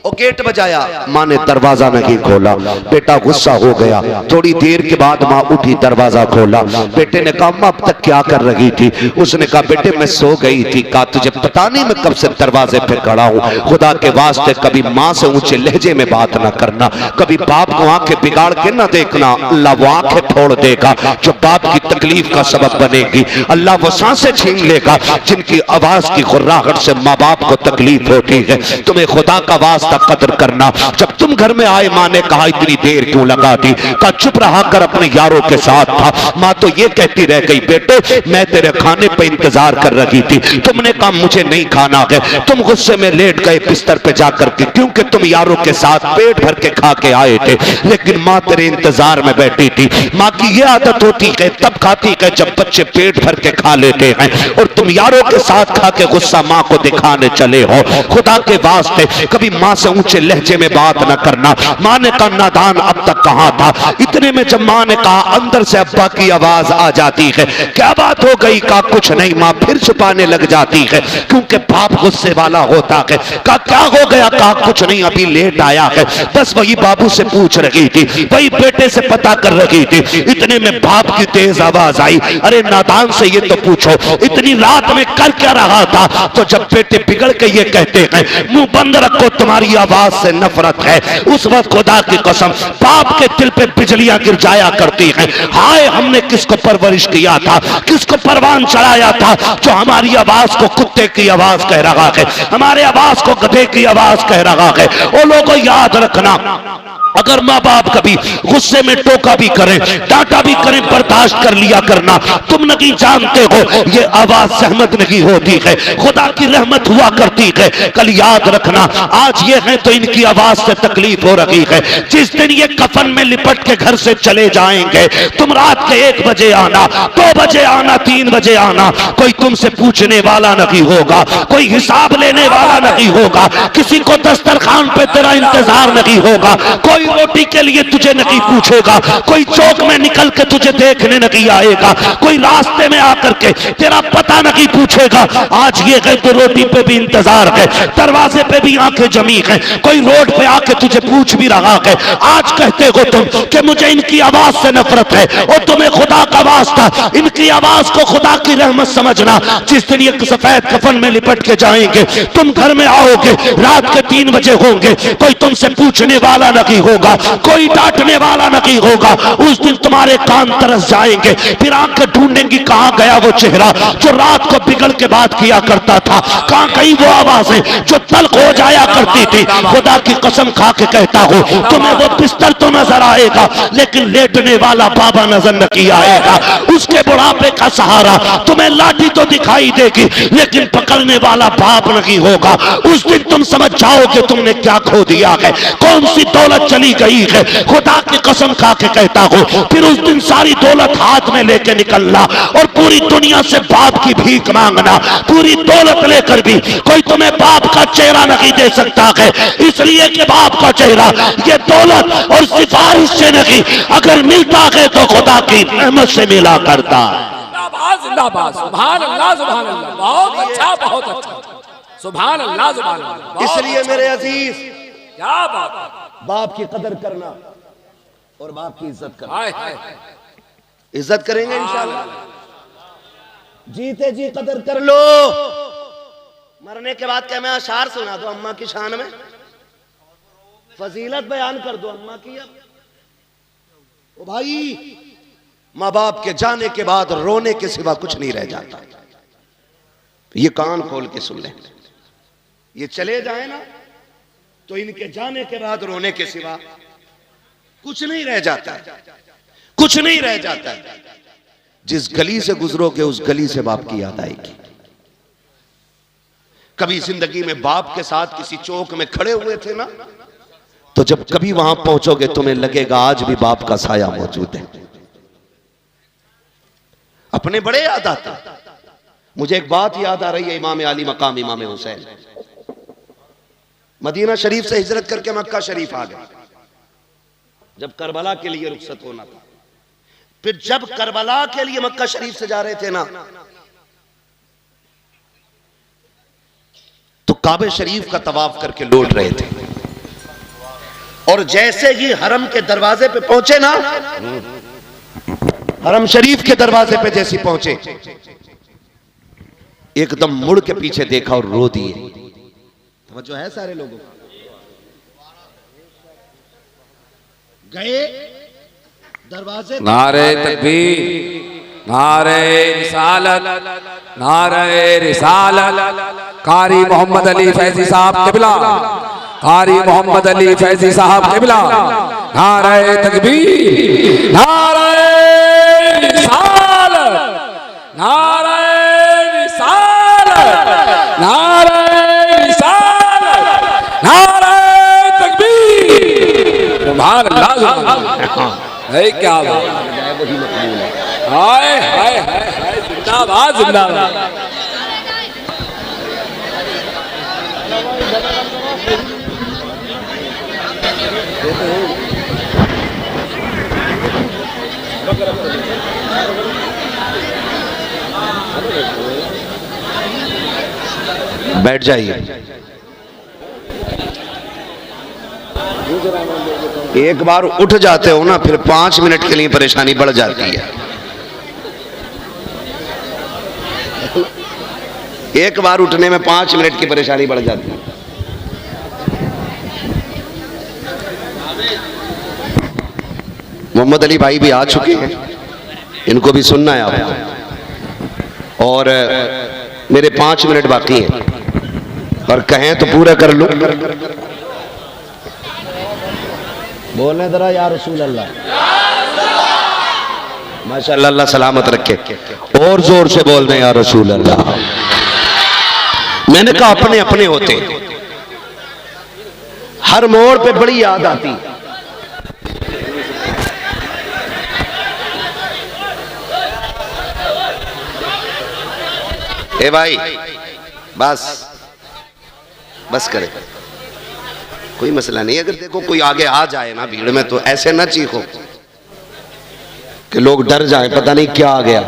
और गेट बजाया, मां ने दरवाजा नहीं खोला। बेटा गुस्सा हो गया। थोड़ी देर के बाद मां उठी, दरवाजा खोला। बेटे ने कहा मां अब तक क्या कर रही थी? उसने कहा बेटे मैं सो गई थी। कहा तुझे पता नहीं मैं कब से दरवाजे पे खड़ा हूं? खुदा के वास्ते कभी मां से ऊंचे लहजे में बात ना करना, कभी बाप को आंखें बिगाड़ के ना देखना, अल्लाह वो आंखें फोड़ देगा जो बाप की तकलीफ का सबब बनेगी। अल्लाह वो सांसें छीन लेगा जिनकी आवाज की गुर्राहट से माँ बाप को तकलीफ होती है। तुम्हें खुदा का वास्ता का कदर करना। जब तुम घर में आए माँ ने कहा इतनी देर क्यों लगा दी? कहा चुप रहा कर, अपने यारों के साथ था। माँ तो ये कहती रह गई बेटे मैं तेरे खाने पे इंतजार कर रही थी, तुमने कहा मुझे नहीं खाना है, तुम गुस्से में लेट गए बिस्तर पे जाकर के, क्योंकि तुम यारों के साथ पेट भर के खा के आए थे, लेकिन माँ तेरे इंतजार में बैठी थी। माँ की ये आदत होती है तब खाती है जब बच्चे पेट भर के खा लेते हैं, और तुम यारों के साथ खा के गुस्सा माँ को दिखाने चले हो। खुदा के वास्ते कभी माँ से ऊंचे लहजे में बात न करना। माँ ने कहा नादान अब तक कहाँ था? इतने में जब माँ ने कहा अंदर से अब्बा की आवाज आ जाती है, क्या बात हो गई? कहा कुछ नहीं। माँ फिर छुपाने लग जाती है क्योंकि बाप गुस्से वाला होता है। कहा क्या हो गया? कहा कुछ नहीं, अभी लेट आया है, बस वही बाबू से पूछ रही थी, वही बेटे से पता कर रही थी। इतने में बाप की तेज आवाज आई, अरे नादान से ये तो पूछो इतनी रात में कर क्या रहा था? तो जब बेटे बिगड़ के ये कहते हैं मुंह बंद रखो तुम्हारी आवाज से नफरत है, उस वक्त खुदा की कसम बाप के दिल पे बिजलियां गिर जाया करती हैं। हाय हमने किसको परवरिश किया था, किसको परवान चढ़ाया था जो हमारी आवाज को कुत्ते की आवाज कह रहा है, हमारे आवाज को गधे की आवाज कह रहा है। ओ लोगों याद रखना, अगर माँ बाप कभी गुस्से में टोका भी करें, डांटा भी करें, बर्दाश्त कर लिया करना। तुम नहीं जानते हो ये आवाज सहमत नहीं होती है, खुदा की रहमत हुआ करती है। कल याद रखना आज ये है तो इनकी आवाज से तकलीफ हो रही है। जिस दिन ये कफन में लिपट के घर से चले जाएंगे, तुम रात के 1 बजे आना, 2 बजे आना, 3 बजे आना, कोई तुमसे पूछने वाला नहीं होगा, कोई हिसाब लेने वाला नहीं होगा, किसी को दस्तरखान पे तेरा इंतजार नहीं होगा, कोई रोटी के लिए तुझे नहीं पूछेगा, कोई चौक में निकल के तुझे देखने नहीं आएगा, कोई रास्ते में आकर के तेरा पता नहीं पूछेगा। आज ये है तो रोटी पे भी इंतजार है, दरवाजे पे भी आंखें जमी है, कोई रोड पे आके तुझे पूछ भी रहा है। आज कहते हो तुम कि मुझे इनकी आवाज से नफरत है, और तुम्हें खुदा का वास्ता इनकी आवाज को खुदा की रहमत समझना। जिस दिन ये सफेद कफन में लिपट के जाएंगे, तुम घर में आओगे, रात के 3 बजे होंगे, कोई तुमसे पूछने वाला नहीं होगा, कोई डांटने वाला नहीं होगा। उस दिन तुम्हारे कान तरस जाएंगे, फिर आंखें ढूंढेंगी कहां गया वो चेहरा जो रात को बिगड़ के बात किया करता था, कहां गई वो आवाजें जो तल्ख हो जाया करती थी। खुदा की कसम खा के कहता हूं तुम्हें वो बिस्तर तो नजर आएगा, लेकिन लेटने वाला बाबा नजर नहीं आएगा। उसके बुढ़ापे का सहारा तुम्हें लाठी तो दिखाई देगी, लेकिन पकड़ने वाला बाप नहीं होगा। उस दिन तुम समझ जाओगे तुमने क्या खो दिया है, कौन सी दौलत चली गई है। खुदा की कसम खा के कहता हूं फिर उस दिन सारी दौलत हाथ में लेके निकलना और पूरी दुनिया से बाप की भीख मांगना। पूरी दौलत लेकर भी कोई तुम्हें बाप का चेहरा नहीं दे सकता है, इसलिए कि बाप का चेहरा ये दौलत और सिफारिश से नहीं, अगर मिलता है तो खुदा की रहमत से मिला करता है। जिंदाबाद जिंदाबाद, सुभान अल्लाह सुभान अल्लाह, बहुत अच्छा बहुत अच्छा, सुभान अल्लाह सुभान अल्लाह। इसलिए मेरे अजीज क्या बात, बाप की कदर करना और बाप की इज्जत करना। हाय हाय, इज्जत करेंगे इंशाल्लाह, जीते जी कदर कर लो। मरने के बाद क्या मैं अशार सुना दो अम्मा की शान में, फजीलत बयान कर दो अम्मा की। अब ओ भाई, माँ बाप के जाने के बाद रोने के सिवा कुछ नहीं रह जाता। ये कान खोल के सुन ले, ये चले जाए ना तो इनके जाने के बाद रोने के सिवा कुछ नहीं रह जाता, कुछ नहीं रह जाता। जिस गली से गुजरोगे उस गली से बाप की याद आएगी। कभी जिंदगी में बाप के साथ किसी चौक में खड़े हुए थे ना, तो जब कभी वहां पहुंचोगे तुम्हें लगेगा आज भी बाप का साया मौजूद है। अपने बड़े याद आते। मुझे एक बात याद आ रही है, इमाम आली मकाम इमाम हुसैन मदीना शरीफ से हिजरत करके मक्का शरीफ आ गए जब करबला के लिए रुखसत होना था। फिर जब करबला के लिए मक्का शरीफ से जा रहे थे ना, तो काबे शरीफ का तवाफ करके लौट रहे थे, और जैसे ही हरम के दरवाजे पे पहुंचे ना, हरम शरीफ के दरवाजे पे जैसे पहुंचे, एकदम मुड़ के पीछे देखा और रो दिए। जो है सारे लोगों गए दरवाजे, नारे तकबीर, नारे रिसालत, नारे रिसालत, कारी मोहम्मद अली फैजी साहब किबला कारी मोहम्मद अली फैजी साहब किबला, नारे तकबीर, नारे रिसालत, नारे रिसालत, नारे रिसालत, नारे तकबीर। सुभान अल्लाह। है क्या बात, हाय हाय हाय, जिंदाबाद जिंदाबाद। बैठ जाइए। एक बार उठ जाते हो ना, फिर 5 मिनट के लिए परेशानी बढ़ जाती है। एक बार उठने में 5 मिनट की परेशानी बढ़ जाती है। मोहम्मद अली भाई भी आ चुके हैं, इनको भी सुनना है आपको, और मेरे 5 मिनट बाकी हैं, और कहें तो पूरा कर लूं। बोलने जरा या रसूल अल्लाह, माशाअल्लाह, अल्लाह सलामत रखे। और जोर से बोल दें या रसूल अल्लाह। मैंने कहा अपने अपने होते, हर मोड़ पे बड़ी याद आती। ए भाई बस बस करे, कोई मसला नहीं। अगर देखो कोई आगे आ जाए ना भीड़ में, तो ऐसे ना चीखो कि लोग डर जाए, पता नहीं क्या आ गया।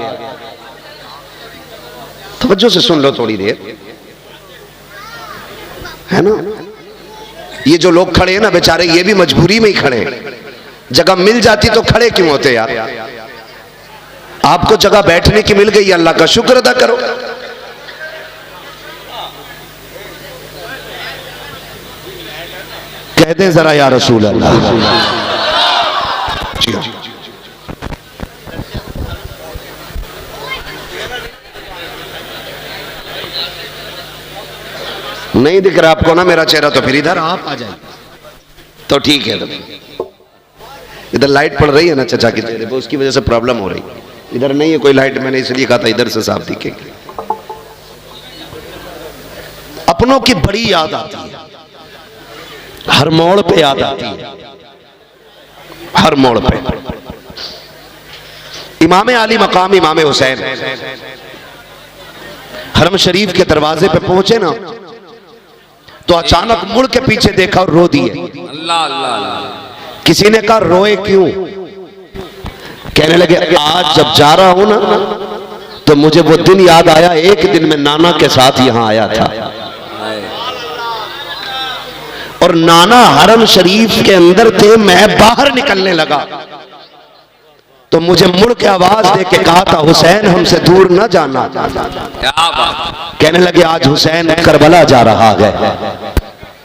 तवज्जो से सुन लो थोड़ी देर, है ना। ये जो लोग खड़े हैं ना बेचारे, ये भी मजबूरी में ही खड़े हैं। जगह मिल जाती तो खड़े क्यों होते यार। आपको जगह बैठने की मिल गई, अल्लाह का शुक्र अदा करो। कह दें जरा या रसूल अल्लाह। नहीं दिख रहा आपको ना मेरा चेहरा, तो फिर इधर आप आ जाइए तो ठीक है। तो इधर लाइट पड़ रही है ना चचा के चेहरे पे, उसकी वजह से प्रॉब्लम हो रही। इधर नहीं है कोई लाइट, मैंने इसलिए कहा था इधर से साफ दिखेगी। अपनों की बड़ी याद आती है, हर मोड़ पे याद आती है, हर मोड़ पे। इमाम आली मकाम इमाम हुसैन हरम शरीफ के दरवाजे पे पहुंचे ना, तो अचानक मुड़ के पीछे देखा और रो दिए। अल्लाह अल्लाह। किसी ने कहा रोए क्यों? कहने लगे आज जब जा रहा हूं ना, तो मुझे वो दिन याद आया, एक दिन मैं नाना के साथ यहां आया था, और नाना हरम शरीफ के अंदर थे, मैं बाहर निकलने लगा तो मुझे मुड़ के आवाज दे के कहा था हुसैन हमसे दूर न जाना। क्या बात। कहने लगे आज हुसैन करबला जा रहा है।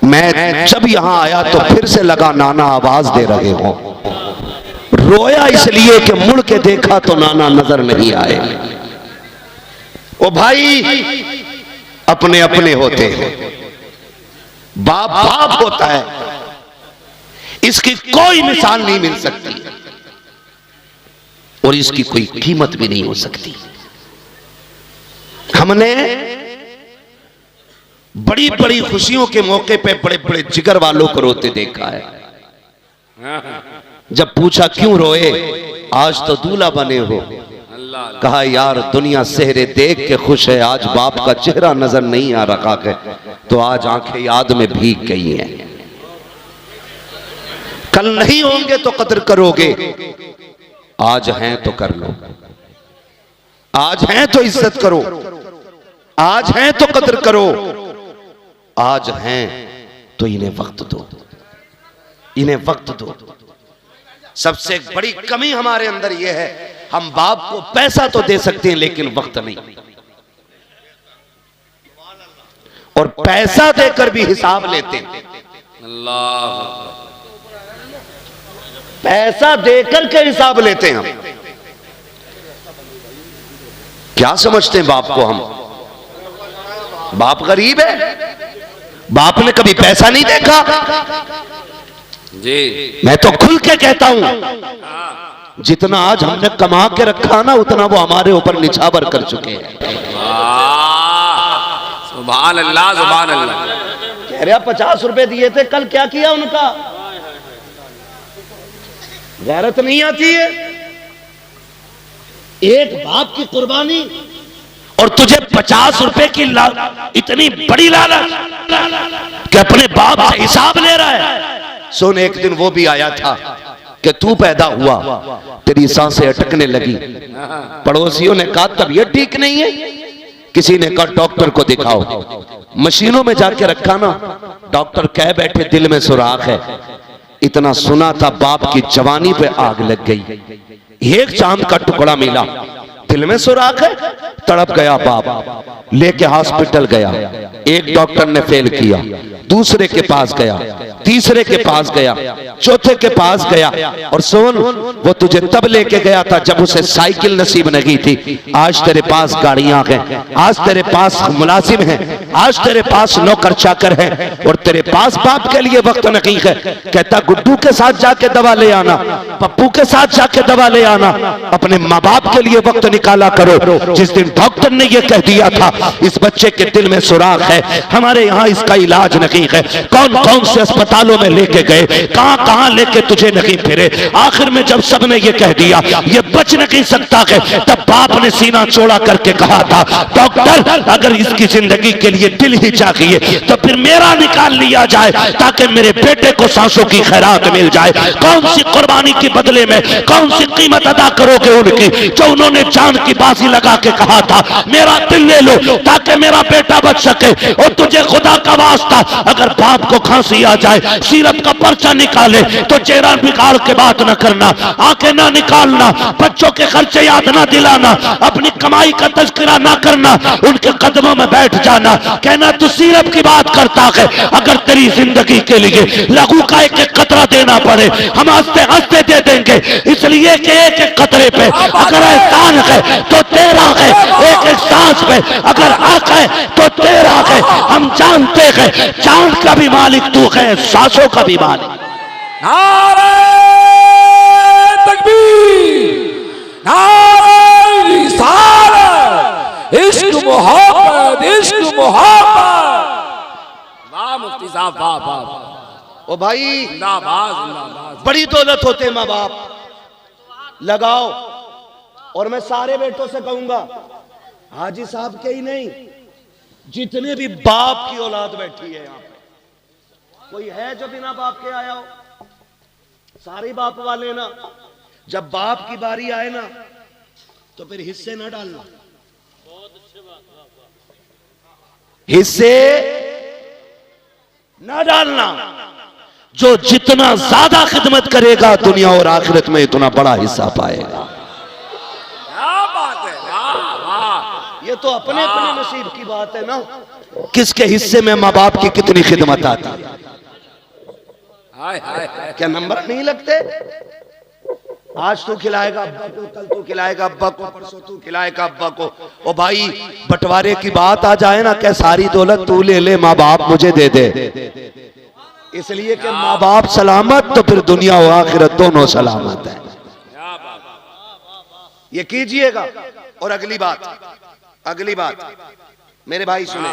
मैं जब यहां आया तो फिर से लगा नाना आवाज दे रहे हो। रोया इसलिए कि मुड़ के देखा तो नाना नजर नहीं आए। ओ भाई अपने अपने होते हैं, बाप बाप होता है, इसकी कोई मिसाल नहीं मिल सकती और इसकी कोई कीमत भी नहीं हो सकती। हमने बड़ी बड़ी खुशियों के मौके पे बड़े बड़े जिगर वालों को रोते देखा है। जब पूछा क्यों रोए, आज तो दूल्हा बने हो, कहा यार दुनिया सेहरे देख के खुश है, आज बाप का चेहरा नजर नहीं आ रहा है तो आज आंखें याद में भीग गई हैं। कल नहीं होंगे तो कदर करोगे, आज हैं तो कर लो, आज हैं तो इज्जत करो, आज हैं तो कदर करो, आज हैं तो इन्हें वक्त दो, इन्हें वक्त दो। सबसे बड़ी कमी हमारे अंदर यह है, हम बाप को पैसा तो दे सकते हैं लेकिन वक्त नहीं, और पैसा देकर भी हिसाब लेते हैं। अल्लाह, पैसा देकर के हिसाब लेते हैं हम। क्या समझते हैं बाप को हम? बाप गरीब है, बाप ने कभी पैसा नहीं देखा जी। मैं तो खुल के कहता हूं जितना आज हमने कमा के रखा ना उतना वो हमारे ऊपर निछावर कर चुके हैं। सुभान अल्लाह सुभान अल्लाह। कह रहा 50 रुपए दिए थे, कल क्या किया उनका? गैरत नहीं आती है? एक बाप की कुर्बानी और तुझे 50 रुपए की इतनी बड़ी लालच कि अपने बाप से हिसाब ले रहा है। सुन, एक दिन वो भी आया था कि तू पैदा हुआ, तेरी सांसें अटकने लगी। पड़ोसियों ने कहा तबीयत ठीक नहीं है, किसी ने कहा डॉक्टर को दिखाओ। मशीनों में जाके रखा ना, डॉक्टर कह बैठे दिल में सुराख है। इतना सुना था, बाप की जवानी पे आग लग गई। एक चांद का टुकड़ा मिला, दिल में सुराख है, तड़प गया बाप। लेके हॉस्पिटल गया, एक डॉक्टर ने फेल किया, दूसरे के पास गया, तीसरे के पास गया, चौथे के पास गया। और सुन, वो तुझे तब लेके गया था जब उसे साइकिल नसीब नहीं थी। आज तेरे पास गाड़ियां हैं, आज तेरे पास मुलाजिम हैं, आज तेरे पास नौकर चाकर हैं, और तेरे पास बाप के लिए वक्त नहीं है। कहता गुड्डू के साथ जाके दवा ले आना, पप्पू के साथ जाके दवा ले आना, अपने माँ बाप के लिए वक्त निकाला करो। जिस दिन डॉक्टर ने ये कह दिया था इस बच्चे के दिल में सुराख है, हमारे यहाँ इसका इलाज नहीं है, कौन कौन से अस्पतालों में लेके गए, कहां कहां लेके तुझे नहीं फिरे। आखिर में जब सबने ये कह दिया ये बच नहीं सकता है, तब बाप ने सीना चौड़ा करके कहा था डॉक्टर अगर इसकी जिंदगी के लिए दिल ही चाहिए तो फिर मेरा निकाल लिया जाए ताकि मेरे बेटे को सांसों की खैरात मिल जाए। कौन सी कुर्बानी के बदले में कौन सी कीमत अदा करोगे उनकी, जो उन्होंने जान की बाजी लगा के कहा था मेरा दिल ले लो ताकि मेरा बेटा बच सके। और तुझे खुदा का वास्ता अगर बाप को खांसी आ जाए, सीरप का पर्चा निकाले तो चेहरा बिगाड़ के बात न करना, आंखें ना निकालना, बच्चों के खर्चे याद ना दिलाना, अपनी कमाई का तज़किरा ना करना, उनके कदमों में बैठ जाना, कहना तू सीरप की बात करता है। अगर तेरी जिंदगी के लिए लघु का एक एक कतरा देना पड़े हम हंसते हंसते दे देंगे, इसलिए कि एक एक कतरे पे अगर एहसान है तो तेरा है, एक एक सांस पे अगर हक है तो तेरा है। हम जानते हैं चांद का भी मालिक तू है, सांसों का भी मालिक। नारे तकबीर, नारे रिसालत, इश्क मोहब्बत, इश्क मोहब्बत। वाह मुफ्ती साहब, वाह वाह। ओ भाई जिंदाबाद जिंदाबाद। बड़ी दौलत होते माँ बाप, लगाओ। और मैं सारे बेटों से कहूंगा, हाजी साहब के ही नहीं, जितने भी बाप की औलाद बैठी है यहाँ पे, कोई है जो बिना बाप के आया हो? सारे बाप वाले ना। जब बाप की बारी आए ना तो फिर हिस्से ना डालना, हिस्से ना डालना। जो जितना ज्यादा खिदमत करेगा दुनिया और आखिरत में इतना बड़ा हिस्सा पाएगा। क्या बात है, वाह वाह। ये तो अपने अपने नसीब की बात है ना, किसके हिस्से में माँ बाप की कितनी खिदमत आती है। हाय हाय हाय। क्या नंबर नहीं लगते? आज तू खिलाएगा अब्बा को, कल तू खिलाएगा अब्बा को, परसों तू खिलाएगा अब्बा को। ओ भाई बंटवारे की बात आ जाए ना, क्या सारी दौलत तू ले ले, माँ बाप मुझे दे दे, इसलिए कि माँ बाप सलामत तो फिर दुनिया और आखिरत दोनों सलामत है। ये कीजिएगा। और अगली बात मेरे भाई सुने,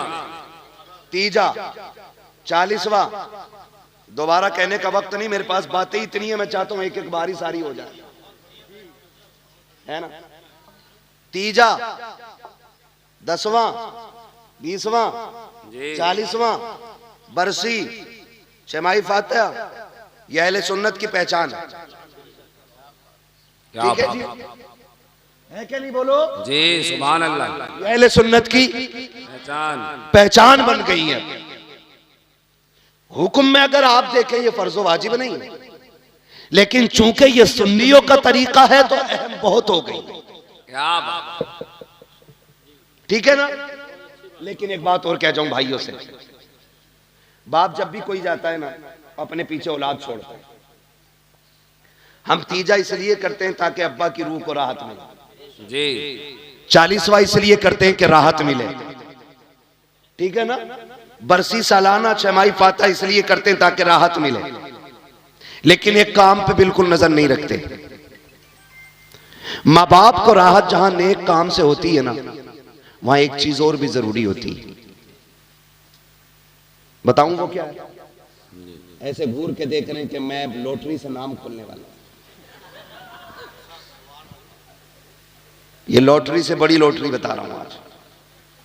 तीजा 40वां, दोबारा कहने का वक्त नहीं, मेरे पास बातें इतनी है, मैं चाहता हूं एक एक बारी सारी हो जाए, है ना। तीजा 10वां 20वां 40वां बरसी शमाई फातिहा, यह अहले सुन्नत की पहचान है। ठीक है जी, है क्या नहीं बोलो जी, सुभान अल्लाह। यह अहले सुन्नत की पहचान बन गई है। हुक्म में अगर आप देखें ये फर्जो वाजिब नहीं है, लेकिन चूंकि ये सुन्नियों का तरीका है तो अहम बहुत हो गई। क्या बात, ठीक है ना। लेकिन एक बात और कह जाऊं भाइयों से, बाप जब भी कोई जाता है ना अपने पीछे औलाद छोड़ता है। हम तीजा इसलिए करते हैं ताकि अब्बा की रूह को राहत मिले जी। 40वां इसलिए करते हैं कि राहत मिले, ठीक है ना। बरसी, सालाना, छमाही, फाता इसलिए करते हैं ताकि राहत मिले, लेकिन एक काम पे बिल्कुल नजर नहीं रखते। माँ बाप को राहत जहां नेक काम से होती है ना, वहां एक चीज और भी जरूरी होती है। बताऊं वो क्या है? ऐसे घूर के देख रहे हैं कि मैं लॉटरी से नाम खोलने वाला। ये लॉटरी से बड़ी लॉटरी बता रहा हूं आज।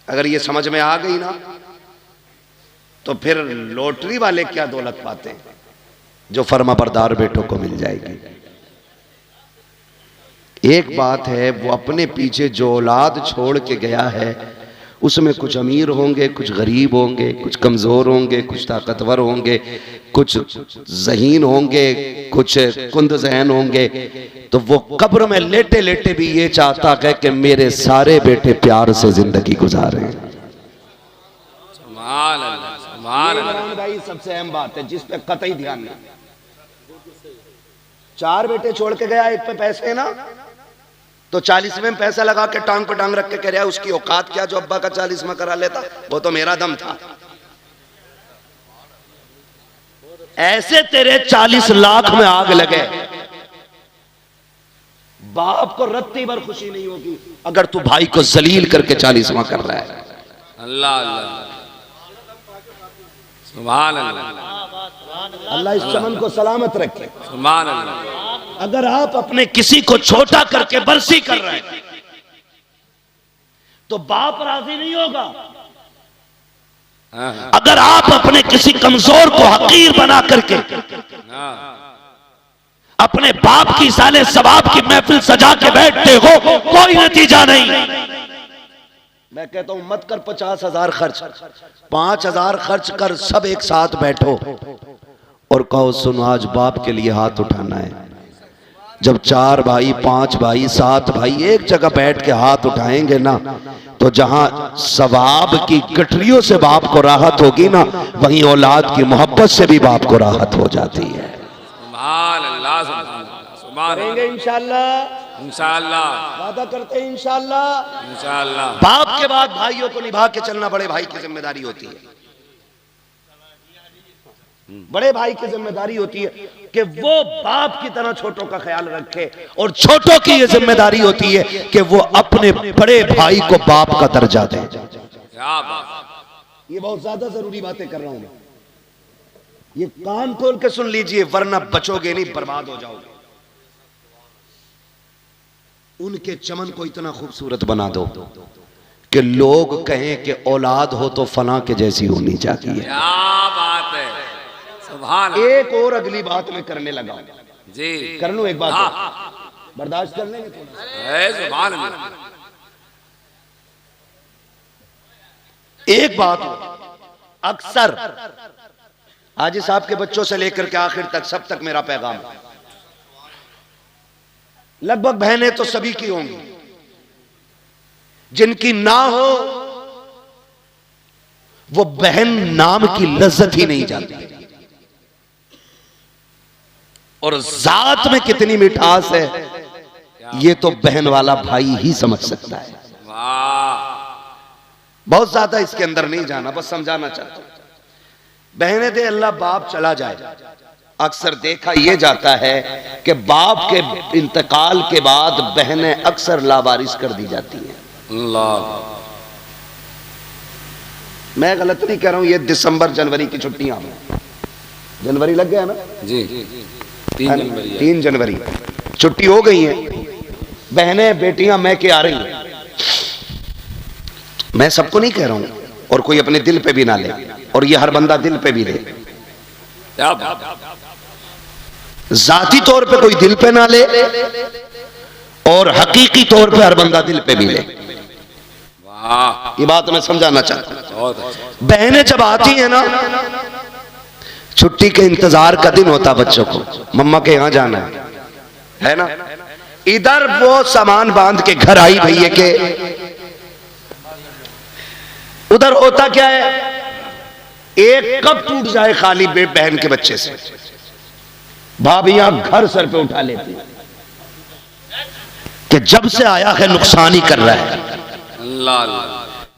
अगर ये समझ में आ गई ना, तो फिर लॉटरी वाले क्या दौलत पाते हैं जो फर्माबरदार बेटों को मिल जाएगी। एक बात है, वो अपने पीछे जो औलाद छोड़ के गया है उसमें कुछ अमीर होंगे, कुछ गरीब होंगे, कुछ कमजोर होंगे, कुछ ताकतवर होंगे, कुछ ज़हीन होंगे, कुछ कुंद ज़हन होंगे। तो वो कब्र में लेटे लेटे भी ये चाहता है कि मेरे सारे बेटे प्यार से जिंदगी गुजारें। भाई सबसे अहम बात है जिस पे कतई ध्यान नहीं। 4 बेटे छोड़ के गया, एक पे पैसे है ना, तो 40वें में पैसा लगा के टांग पे टांग रख के कह रहा है उसकी औकात क्या जो अब्बा का 40वां करा लेता, वो तो मेरा दम था। ऐसे तेरे 40 लाख में आग लगे, बाप को रत्ती भर खुशी नहीं होगी अगर तू भाई को जलील करके 40वां कर रहा है। अल्लाह अल्लाह सुभान अल्लाह। अल्लाह इस चमन को सलामत रखे। सुभान अल्लाह। अगर आप अपने किसी को छोटा करके बरसी कर रहे हैं तो बाप राजी नहीं होगा। अगर आप अपने किसी कमजोर को हकीर बना करके अपने बाप की साले सवाब की महफिल सजा के बैठते हो, कोई नतीजा नहीं। मैं कहता हूं मत कर 50,000 खर्च, 5,000 खर्च कर, सब एक साथ बैठो और कहो सुनो आज बाप के लिए हाथ उठाना है। जब 4 भाई, 5 भाई, 7 भाई एक जगह बैठ के हाथ उठाएंगे ना, तो जहां सवाब की गठरियों से बाप को राहत होगी ना, वहीं औलाद की मोहब्बत से भी बाप को राहत हो जाती है। करेंगे इंशाअल्लाह, इंशाअल्लाह वादा करते हैं इंशाअल्लाह। इंशाअल्लाह। बाप के बाद भाइयों को निभा के चलना बड़े भाई की जिम्मेदारी होती है। बड़े भाई की जिम्मेदारी होती है कि वो बाप की तरह छोटों का ख्याल रखे, और छोटों की ये जिम्मेदारी होती है कि वो अपने बड़े भाई को बाप का दर्जा दे। क्या बात। ये बहुत ज्यादा जरूरी बातें कर रहा हूं मैं, ये कान खोल के सुन लीजिए वरना बचोगे नहीं, बर्बाद हो जाओगे। उनके चमन को इतना खूबसूरत बना दो कि लोग कहें कि औलाद हो तो फला के जैसी होनी चाहिए। क्या बात है। सुभान। एक और अगली बात मैं करने लगा जी, कर लूं एक बात, बर्दाश्त कर लेंगे थोड़ा। सुभान अल्लाह। एक बात अक्सर हाजी साहब के बच्चों से लेकर के आखिर तक सब तक मेरा पैगाम, लगभग बहनें तो सभी की होंगी, जिनकी ना हो वो बहन नाम की लज्जत ही नहीं जानती, और जात में कितनी मिठास है ये तो बहन वाला भाई ही समझ सकता है। बहुत ज्यादा इसके अंदर नहीं जाना, बस समझाना चाहता हूं। बहनें दे अल्लाह बाप चला जाए, अक्सर देखा यह जाता है कि बाप के इंतकाल के बाद बहनें अक्सर लावारिस कर दी जाती हैं। अल्लाह। मैं गलत नहीं कह रहा हूं, ये दिसंबर जनवरी की छुट्टियां, जनवरी लग गया ना जी, 3 जनवरी छुट्टी हो गई है। बहनें बेटियां मैं के आ रही हैं, मैं सबको नहीं कह रहा हूं, और कोई अपने दिल पे भी ना ले, और ये हर बंदा दिल पे भी ले, जाती तौर पे कोई दिल पे ना ले, और हकीकी तौर पे हर बंदा दिल पे भी ले। ये बात मैं समझाना चाहता हूं। बहनें जब आती हैं ना, छुट्टी के इंतजार का दिन होता बच्चों को, मम्मा के यहां जाना है ना, इधर वो सामान बांध के घर आई भैया के, उधर होता क्या है, एक कप टूट जाए खाली बहन के बच्चे से, भाभियां घर सर पे उठा लेती कि जब से आया है नुकसान ही कर रहा है। अल्लाह।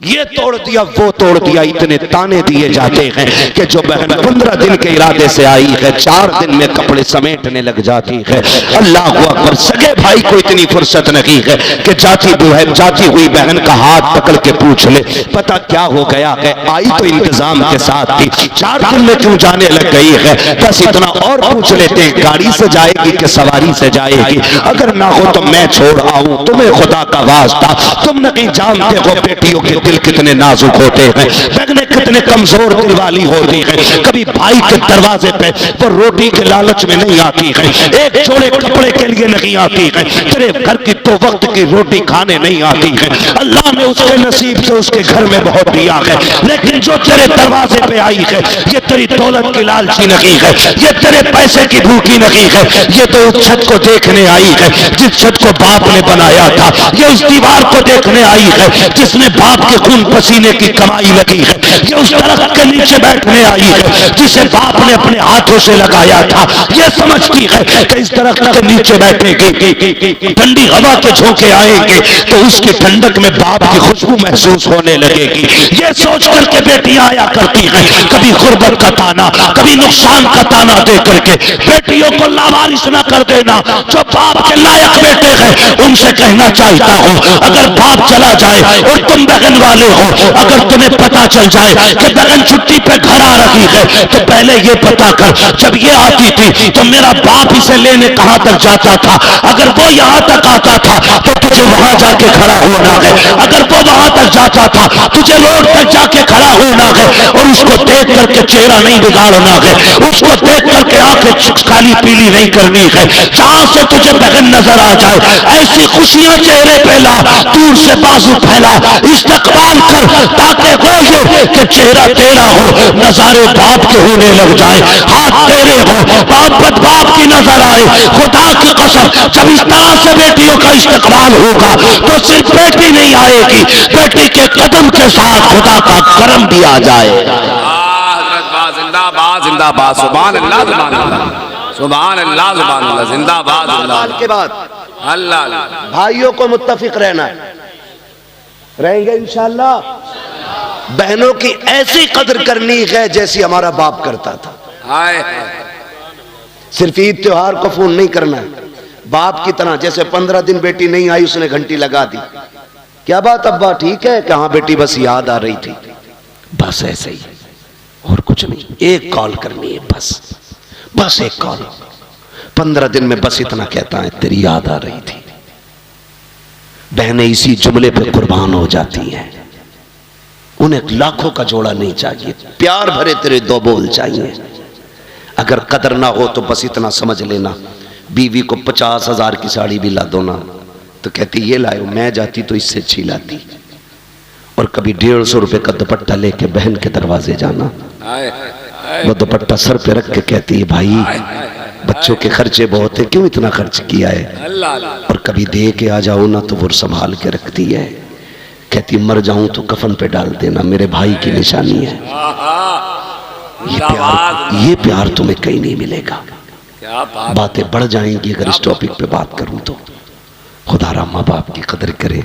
ये तोड़ दिया वो तोड़ दिया, इतने ताने दिए जाते हैं कि जो बहन 15 दिन के इरादे से आई है 4 दिन में कपड़े समेटने लग जाती है। अल्लाह अकबर। सगे भाई को इतनी फुर्सत नहीं है कि जाती हुई बहन का हाथ पकड़ के पूछ ले पता क्या हो गया है, आई तो इंतजाम के साथ थी, 4 दिन में क्यों जाने लग गई है, बस इतना और पूछ लेते हैं गाड़ी से जाएगी कि सवारी से जाएगी, अगर ना हो तो मैं छोड़ आऊं, तुम्हें खुदा का वास्ता, तुम नहीं जानते हो बेटियों के दिल कितने नाजुक होते हैं, बहनें कितने कमजोर दिल वाली होती हैं। कभी भाई के दरवाजे पे वो रोटी के लालच में नहीं आती है, एक जोड़े कपड़े के लिए नहीं आती है, तेरे घर की 2 वक्त की रोटी खाने नहीं आती है। अल्लाह ने उसके नसीब से उसके घर में बहुत दिया है, लेकिन जो तेरे दरवाजे पे आई है ये तेरी दौलत की लालची नहीं है, ये तेरे पैसे की भूखी नहीं है, ये तो उस छत को देखने आई है जिस छत को बाप ने बनाया था, ये उस दीवार को देखने आई है जिसने बाप के खून पसीने की कमाई लगी है, ये उस दरख्त के नीचे बैठने आई है जिसे बाप ने अपने हाथों से लगाया था, ये समझती है कि इस दरख्त के नीचे बैठेगी, ठंडी हवा के झोंके आएंगे तो उसकी ठंडक में बाप की खुशबू महसूस होने लगेगी, ये सोच करके बेटियां आया करती हैं, कभी गुर्बत का ताना, कभी नुकसान का ताना दे करके। बेटियों को लावारिस न कर देना, जो बाप के लायक बेटे हैं उनसे कहना चाहता हूं, अगर बाप चला जाए और तुम बहन वाले हो, अगर तुम्हें पता चल जाए कि बहन छुट्टी पे घर आ रही है तो पहले ये पता कर, जब ये आती थी तो मेरा बाप इसे लेने कहां तक जाता था, अगर वो यहां तक आता था तो तुझे वहां जाके खड़ा होना है, अगर वो वहां तक जाता था तुझे रोड तक जाके खड़ा होना है, और उसको देख करके चेहरा नहीं बिगाड़ना है, उसको देख करके आंखें काली पीली नहीं करनी है, जहां से तुझे बहन नजर आ जाए ऐसी खुशियां चेहरे पे ला, दूर से बाजू फैला, इस्तकबाल कर, ताकि हो ये कि चेहरा तेरा हो, नजारे बाप के होने लग जाए, हाथ तेरे हो, बाप बाप की नजर आए। खुदा की कसम जब इस तरह से बेटियों का इस्तकबाल होगा तो सिर्फ बेटी नहीं आएगी, बेटी के कदम के साथ खुदा का करम भी आ जाएगा। जिंदाबाद जिंदाबाद, सुभान अल्लाह सुभान अल्लाह सुभान अल्लाह सुभान अल्लाह, जिंदाबाद जिंदाबाद। के बाद अल्लाह भाइयों को मुत्तफिक रहना है, रहेंगे इंशाअल्लाह। बहनों की ऐसी कदर करनी है जैसी हमारा बाप करता था। हाय सिर्फ ईद त्योहार को फोन नहीं करना है, बाप की तरह, जैसे 15 दिन बेटी नहीं आई उसने घंटी लगा दी, क्या बात अब्बा ठीक है, कहां बेटी बस याद आ रही थी, बस ऐसे ही और कुछ नहीं, एक कॉल करनी है बस एक कॉल, 15 दिन में बस इतना कहता है तेरी याद आ रही थी। बहनें इसी जुमले पे कुर्बान हो जाती हैं, उन्हें लाखों का जोड़ा नहीं चाहिए, प्यार भरे तेरे 2 बोल चाहिए। अगर कदर ना हो तो बस इतना समझ लेना, बीवी को 50,000 की साड़ी भी ला दो ना तो कहती ये लाओ, मैं जाती तो इससे अच्छी लाती। और कभी 150 रुपए का दुपट्टा लेके बहन के दरवाजे जाना, वो दुपट्टा सर पे रख के कहती है भाई बच्चों के खर्चे बहुत है, क्यों इतना खर्च किया है, और कभी दे के आ जाओ ना तो वो संभाल के रखती है, कहती मर जाऊं तो कफन पे डाल देना, मेरे भाई की निशानी है। ये प्यार तुम्हें कहीं नहीं मिलेगा। बातें बढ़ जाएंगी अगर इस टॉपिक पे बात करूं तो। खुदारा माँ बाप की कदर करे,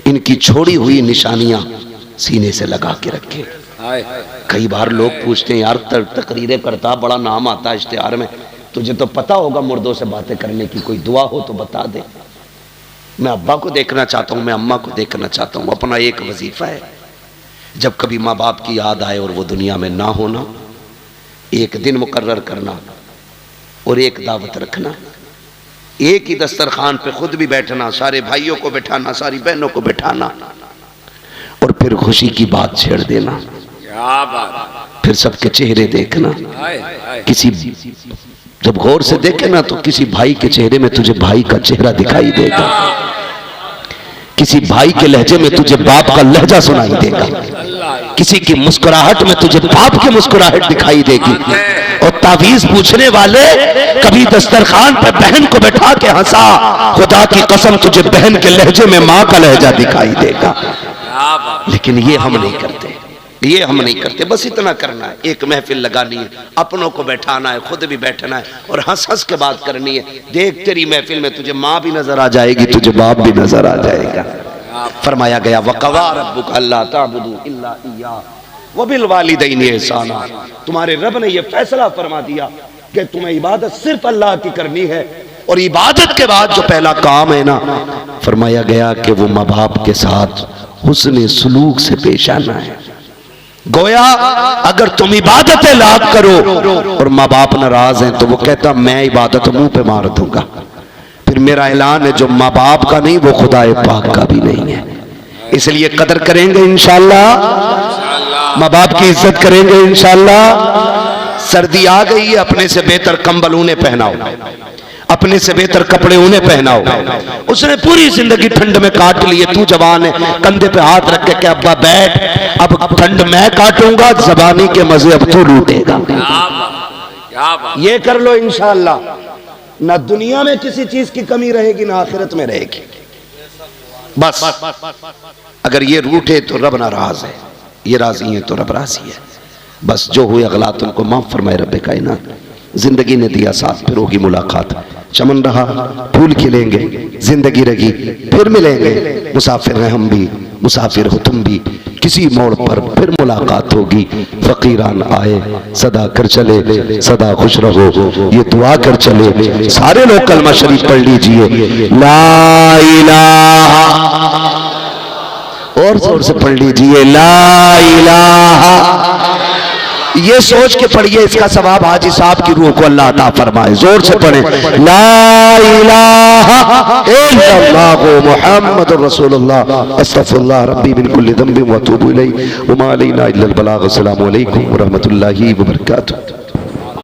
इनकी छोड़ी हुई निशानियां सीने से लगा के रखे। कई बार लोग पूछते हैं यार तकरीरें करता बड़ा नाम आता है इश्तिहार में, तुझे तो पता होगा मुर्दों से बातें करने की, कोई दुआ हो तो बता दे। मैं अब्बा को देखना चाहता हूँ, मैं अम्मा को देखना चाहता हूँ, अपना एक वजीफा है, जब कभी माँ बाप की याद आए और वो दुनिया में ना होना, एक दिन मुकर्रर करना और एक दावत रखना, एक ही दस्तरखान पे खुद भी बैठना, सारे भाइयों को बैठाना, सारी बहनों को बैठाना, और फिर खुशी की बात छेड़ देना, फिर सबके चेहरे देखना। किसी जब गौर से देखे ना तो किसी भाई के चेहरे में तुझे भाई का चेहरा दिखाई देगा, किसी भाई के लहजे में तुझे बाप का लहजा सुनाई देगा, किसी की मुस्कुराहट में तुझे बाप की मुस्कुराहट दिखाई देगी। और तावीज पूछने वाले कभी दस्तरखान पर बहन को बैठा के हंसा, खुदा की कसम तुझे बहन के लहजे में माँ का लहजा दिखाई देगा। लेकिन ये हम नहीं करते, ये हम नहीं करते। बस इतना करना है, एक महफिल लगानी है, अपनों को बैठाना है, खुद भी बैठना है और हंस हंस के बात करनी है। देख तेरी महफिल में तुझे माँ भी नजर आ जाएगी, तुझे बाप भी नजर आ जाएगा। फरमाया गया वक़ज़ा रब्बुका अल्ला ताबुदू इल्ला इय्याह व बिल वालिदैनि ihसाना। तुम्हारे रब ने यह फैसला फरमा दिया कि तुम्हें इबादत सिर्फ अल्लाह की करनी है, और इबादत के बाद जो पहला काम है ना, फरमाया गया कि वो माँ बाप के साथ हुस्न सलूक से पेश आना है। गोया अगर तुम इबादत लाख करो और माँ बाप नाराज हैं तो वो कहता मैं इबादत मुंह पे मार दूंगा। फिर मेरा ऐलान है जो माँ बाप का नहीं वो खुदाए पाक का भी नहीं है। इसलिए कदर करेंगे इंशाअल्लाह, माँ बाप की इज्जत करेंगे इंशाअल्लाह। सर्दी आ गई है, अपने से बेहतर कंबल उन्हें पहनाओ, अपने से बेहतर कपड़े उन्हें पहनाओ। उसने पूरी जिंदगी ठंड में काट ली है, तू जवान है, कंधे पे हाथ रख के अब्बा बैठ, अब ठंड मैं काटूंगा, जबानी के मजे अब तू लूटेगा। ये कर लो इंशाअल्लाह, ना दुनिया में किसी चीज की कमी रहेगी ना आखिरत में रहेगी। बस अगर ये रूठे तो रब नाराज है, ये राजी है तो रब राजी है। बस जो हुए अगलात उनको माफ फरमाए रब कायनात। जिंदगी ने दिया साथ, फिर होगी मुलाकात। चमन रहा फूल खिलेंगे, जिंदगी रही फिर मिलेंगे। मुसाफिर हैं हम भी, मुसाफिर हो तुम भी, किसी मोड़ पर फिर मुलाकात होगी। फकीरान आए सदा कर चले, सदा खुश रहो ये दुआ कर चले। सारे लोग कलमा शरीफ पढ़ लीजिए, ला इलाहा, और जोर से पढ़ लीजिए ला इलाहा। ये सोच के पढ़िए इसका सवाब हाजी साहब की रूह को अल्लाह अता फरमाए। जोर से पढ़े ला इलाहा इल्लल्लाह मुहम्मदुर रसूलुल्लाह अस्तगफिरुल्लाह रब्बी मिन कुल्ली ज़ंबिन व अतूबु इलैहि व मा अलैना इल्लल बलाग। अस्सलामु अलैकुम व रहमतुल्लाहि व बरकातुहू।